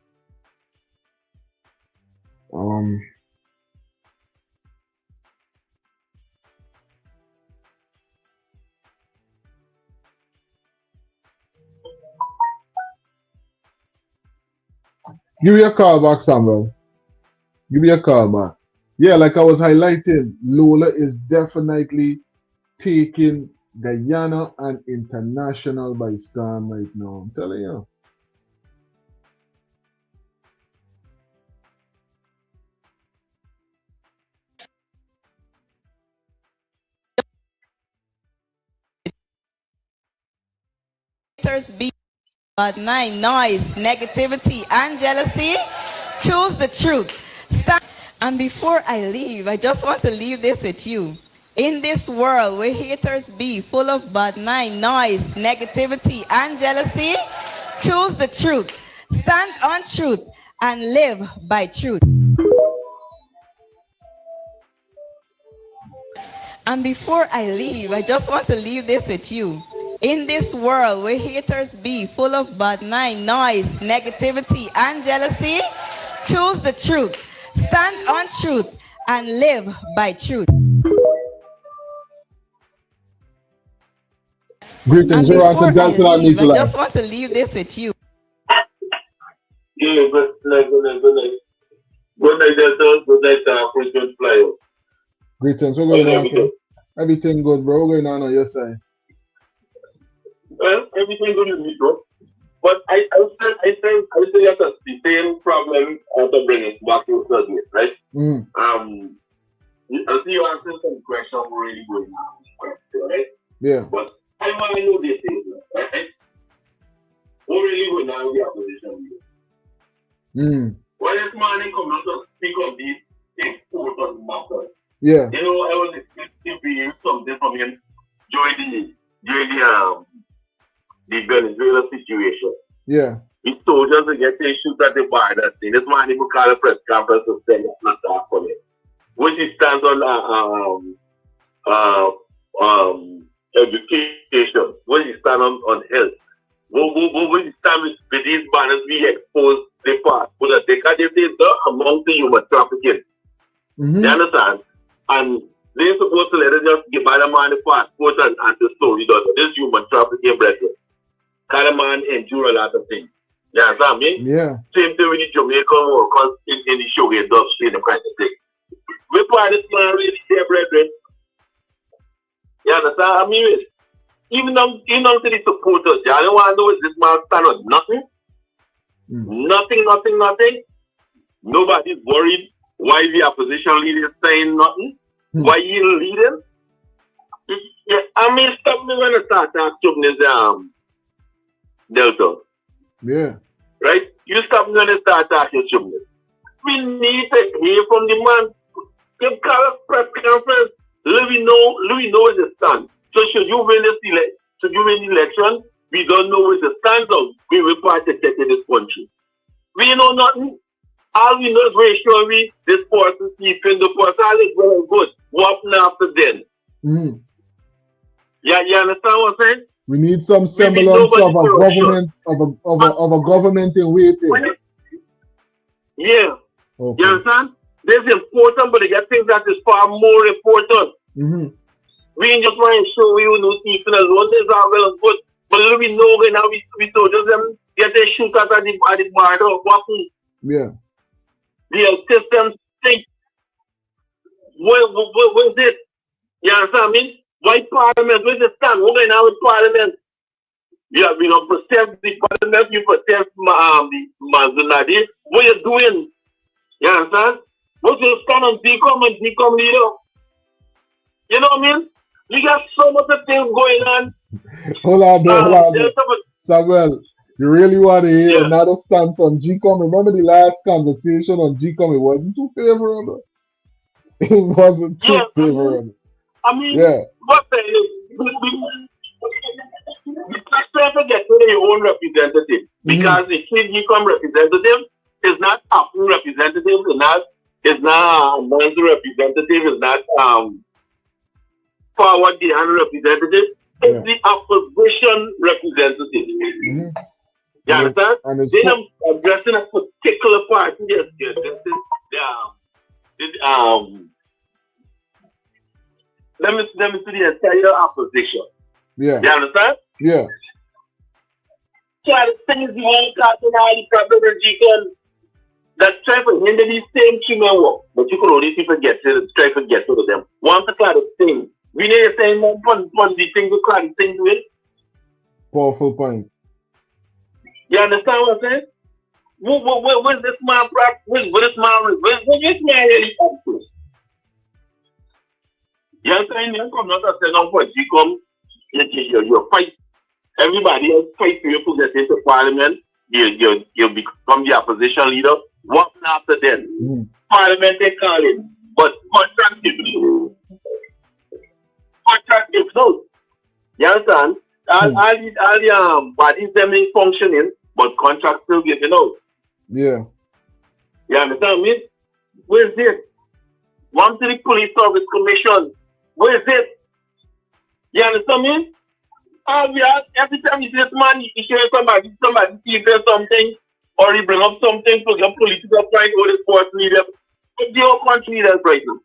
Give me a call back, Samuel. Give me a call back. Yeah, like I was highlighting, Lola is definitely taking Guyana and international by storm right now. I'm telling you. Be but nine noise, negativity, and jealousy. Choose the truth. And before I leave, I just want to leave this with you. In this world where haters be full of bad mind, noise, negativity, and jealousy, choose the truth. Stand on truth and live by truth. And before I leave, I just want to leave this with you. In this world where haters be full of bad mind, noise, negativity, and jealousy, choose the truth. Stand on truth and live by truth. Greetings, and Ross before and I Delta and leave, I Nikolai. just want to leave this with you. Yeah, good night. Good night, Delta. Good night, Frequent Flyer. Greetings, what's going on, King? Everything good, bro. What's going on your side? Well, everything good with me, bro. But I think that's the same problem to bring it back to subject, right? I see you answering some questions really going on, right? Yeah. But I want to know this thing, right? What really going on with the opposition? When this morning come out to speak of these important matters, yeah. You know, I was expecting to hear something from him during the Venezuela situation. Yeah. He told us to get issues at the border. This man even called a press conference to say it's not that for it. Which he stands on education, when you stand on health, when you stand with these banners, we expose the past, so that they can the amount of human trafficking. You understand? And they're supposed to let us just give by the man the passport and the story done. This human trafficking, brethren. Can a man endure a lot of things? You understand me? Yeah. Same thing with the Jamaican workers in the sugar industry, the kind of thing. We part this man really there, brethren. You understand? I mean, even to the supporters, you don't want to know is this man stand on nothing? Nothing. Nobody's worried why the opposition leader is saying nothing. Why you leading? Yeah, I mean, stop me when I start talking this Delta. Yeah. Right? You stop me when I start talking to me. We need to hear from the man. Give Carlos press conference. Let me know where they stand. So should you win the election, we don't know where the stand of. We will participate in this country. We know nothing. All we know is very sure this person keeping the person. All is well and good. What after then? Yeah, you understand what I'm saying? We need some semblance of a government of a government in waiting. Yeah. Okay. You understand? This is important, but they get things that is far more important. We ain't just want to show you no keeping alone. This is well and good. But we know now we told them get their shoot at the border walking. Yeah. The system think what is it? You understand me? Why Parliament? Where's the stand? We're going now with Parliament. Yeah, we don't protect the Parliament, you protect the Mazunadi. What you doing? You understand? What you stand on decom and decom leader? You know what I mean? You got so much of things going on. Hold on there. Samuel, You really want to hear another stance on GCOM? Remember the last conversation on GCOM? It wasn't too favorable. It wasn't too favorable. I mean, Yeah. what the try to get to their own representative because the GCOM representative is not APU representative, is not Man's representative, is not Forward Guyana representative. It's the opposition representative. You understand? They are addressing a particular party. Yes. This is let me see the entire opposition. Yeah. You understand? Yeah. So the things you want to talk about the problem with GCOM that try to hinder these same human work, but you can only people try to get to them. Once the class thing, we need to say more fun the things to class things with. Powerful point. You understand what I'm saying? Where's this man where's this man really up to? You understand? You come not to say no for GCOM, you fight. Everybody else fight for you to get into parliament. You become the opposition leader. What after then? Parliament they call it, but contractive no. You understand? All the bodies them ain't functioning, but contract still getting out. Yeah. You understand me? Where's it? One to the Police Service Commission. Where's it? You understand me? Every time you see this man, you hear somebody sees something, or he bring up something for the political point or the sports media. It's the whole country leaders right now.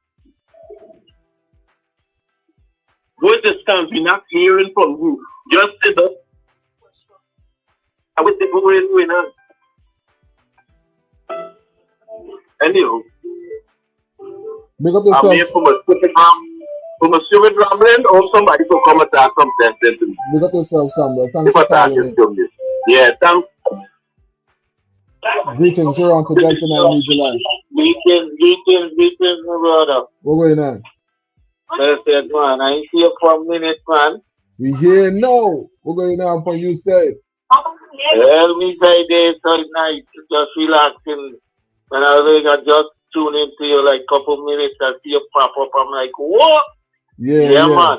Where's the stance? We're not hearing from you. Just sit up. I would say, where is going on? Anyhow, I'm here from a stupid rambling, or somebody to come and talk some sense to me. Big up yourself, Samuel. Thanks for calling me. Yeah, thanks. Greetings, you're on to Delta 9 New July. Greetings, my brother. What going on? That's it, man. I ain't here for a minute, man. We here now. What going on for you say? Well, we say this all night, just relaxing. When I just tune into you like a couple minutes, I see you pop up. I'm like, what? Yeah, man.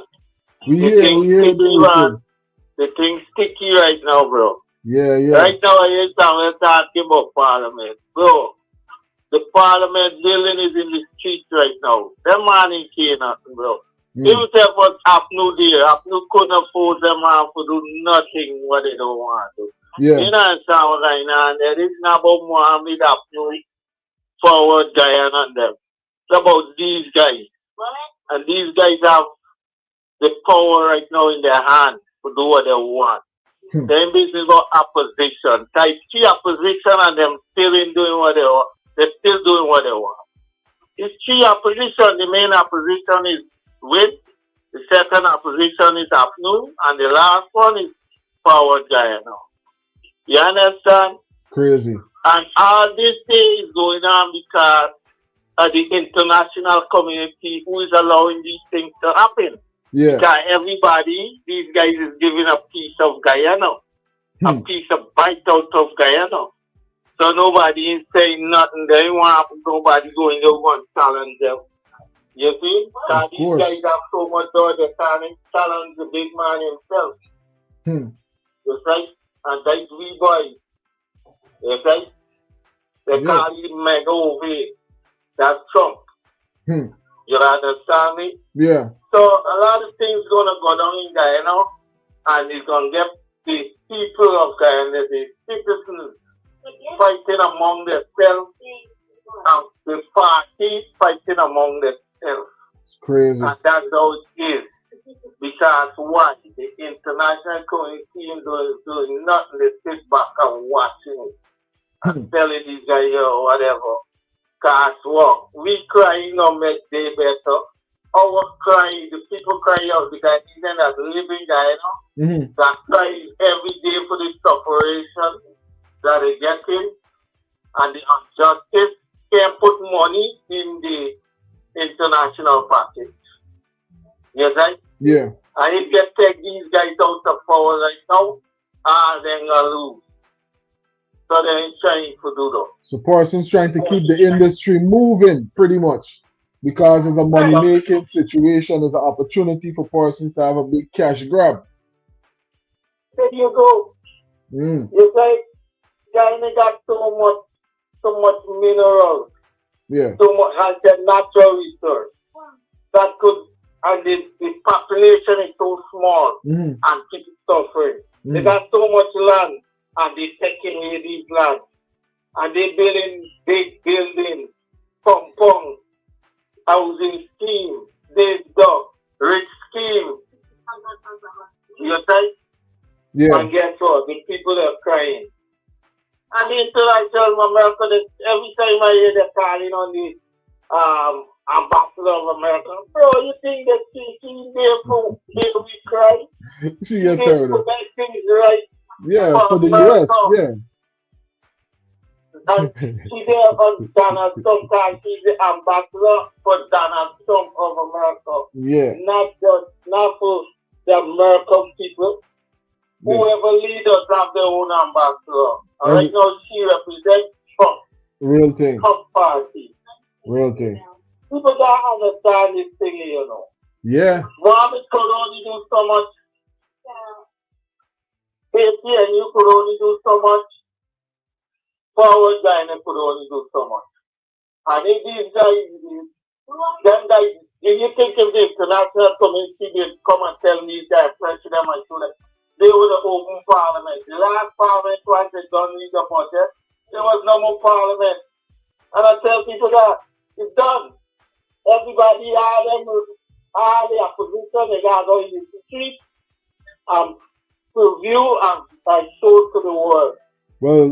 We here. The thing's sticky right now, bro. Yeah. Right now, I hear someone talking about Parliament. Bro, the Parliament building is in the streets right now. Them man ain't care nothing, bro. Even if what's happening there, happening couldn't afford them man to do nothing what they don't want to. Yeah. You know what I'm saying right now? There is not about Mohammed happening Forward Guyana and them. It's about these guys. And these guys have the power right now in their hands to do what they want. Then this is about opposition. Type key opposition and them still in doing what they want. They're still doing what they want. It's key opposition. The main opposition is with. The second opposition is afternoon. And the last one is Forward Guyana. You understand? Crazy. And all this thing is going on because of the international community who is allowing these things to happen. Yeah. Because everybody, these guys is giving a piece of Guyana, a piece of bite out of Guyana. So nobody is saying nothing. They want nobody going to go and challenge them. You see? Because these guys have so much power, they can't challenge the big man himself. That's right? And that's we boys. That's right? They can't even make over it. That's Trump. You understand me? Yeah. So a lot of things gonna go down in Guyana, and it's gonna get the people of Guyana, the citizens, fighting among themselves, and the parties fighting among themselves. It's crazy. And that's how it is. Because why? The international community is doing nothing. They sit back and watching it and telling these guys or whatever. Cause what? We crying no make day better. Our crying, the people crying out, the guys that live in Guyana, that cry every day for the separation that they getting, and the injustice can't put money in the international package. Yes, right? Yeah. And if you take these guys out of power right now, they're gonna lose. So they're trying to do that. So Parsons trying to keep the industry moving pretty much because it's a money making situation, it's an opportunity for Parsons to have a big cash grab. There you go. You say China got so much minerals, so much has the natural resource that could, and the population is so small and people suffering. They got so much land and they taking away these lands and they building big buildings, compounds, housing scheme, this dog, rich scheme. You say? Yeah. And guess what? The people are crying. And the international America, every time I hear they're calling on the ambassador of America, bro, you think that she's there for they will cry? She gets tired of that things right. Yeah, for the US, yeah. And she's there on Donald Trump because she's the ambassador for Donald Trump of America. Yeah. Not for the American people. Yeah. Whoever leaders have their own ambassador. And right now she represents Trump. Real thing. Trump party. Real thing. People don't understand this thing, you know. Yeah. Mohammed could only do so much. AP and you could only do so much. Forward Guyana could only do so much. And if these guys, them guys, if you think if the international community did come and tell me that pressure them and do that, they would have opened parliament. The last parliament, once they done with the budget, there was no more parliament. And I tell people that it's done. Everybody, all the opposition, they got to go in the street and review and show to the world. Well,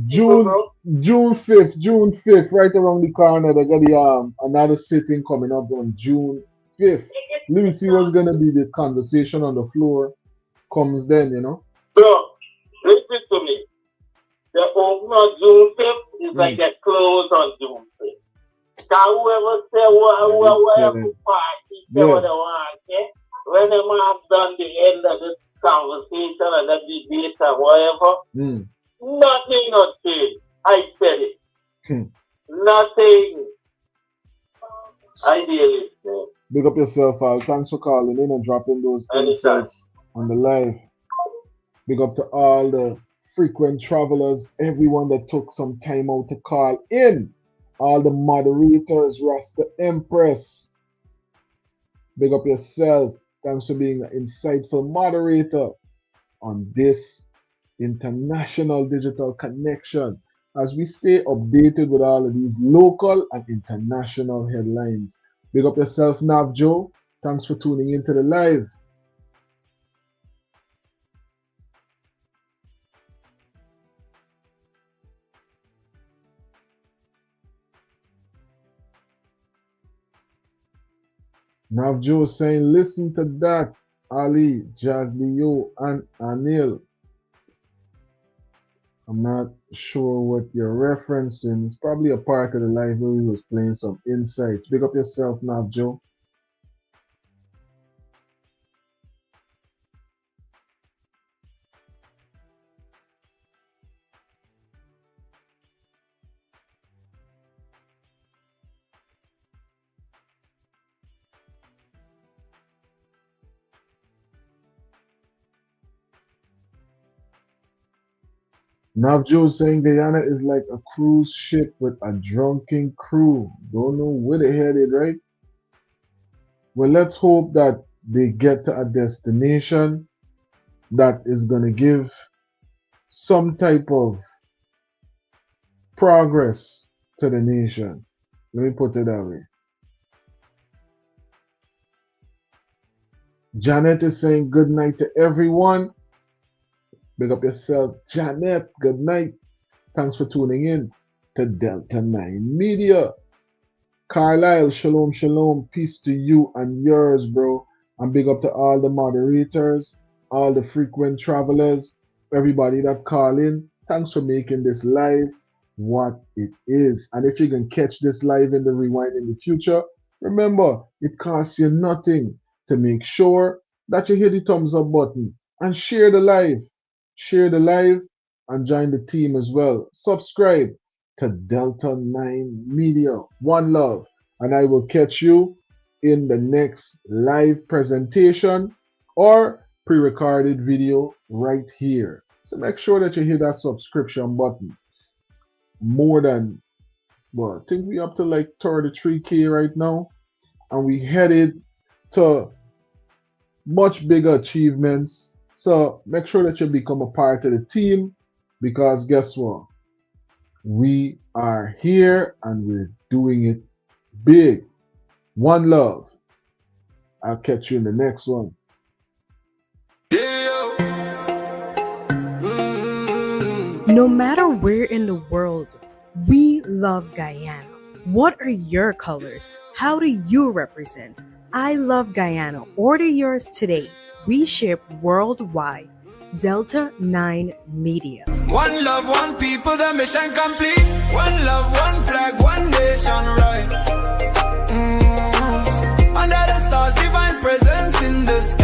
June 5th, right around the corner, they got the another sitting coming up on June 5th. Let me see what's gonna be the conversation on the floor comes then, you know. So listen to me. They open on June 5th is like they close on June 5th. Can whoever say whoever party say what they want, okay? When they have done the end of this conversation and the debate or whatever, nothing not changed. I said it. Nothing. Ideally. Big up yourself, Al. Thanks for calling in and dropping those insights on the live. Big up to all the frequent travelers, everyone that took some time out to call in. All the moderators, Rasta Empress. Big up yourself. Thanks for being an insightful moderator on this international digital connection as we stay updated with all of these local and international headlines. Big up yourself, Navjo. Thanks for tuning into the live. Navjo saying, listen to that, Ali, Jaglio, and Anil. I'm not sure what you're referencing. It's probably a part of the live where we was playing some insights. Big up yourself, Navjo. Navjo saying Guyana is like a cruise ship with a drunken crew. Don't know where they headed, right? Well, let's hope that they get to a destination that is going to give some type of progress to the nation. Let me put it that way. Janet is saying good night to everyone. Big up yourself, Janet. Good night. Thanks for tuning in to Delta 9 Media. Carlisle, shalom, shalom. Peace to you and yours, bro. And big up to all the moderators, all the frequent travelers, everybody that call in. Thanks for making this live what it is. And if you can catch this live in the rewind in the future, remember, it costs you nothing to make sure that you hit the thumbs up button and share the live. Share the live and join the team as well. Subscribe to Delta 9 Media. One love. And I will catch you in the next live presentation or pre-recorded video right here. So make sure that you hit that subscription button. More than, well, I think we're up to like 33K right now. And we headed to much bigger achievements. So make sure that you become a part of the team, because guess what? We are here and we're doing it big. One love. I'll catch you in the next one. No matter where in the world, we love Guyana. What are your colors? How do you represent? I love Guyana. Order yours today. We ship worldwide. Delta 9 Media. One love, one people, the mission complete. One love, one flag, one nation, right? Under the stars, divine presence in the sky.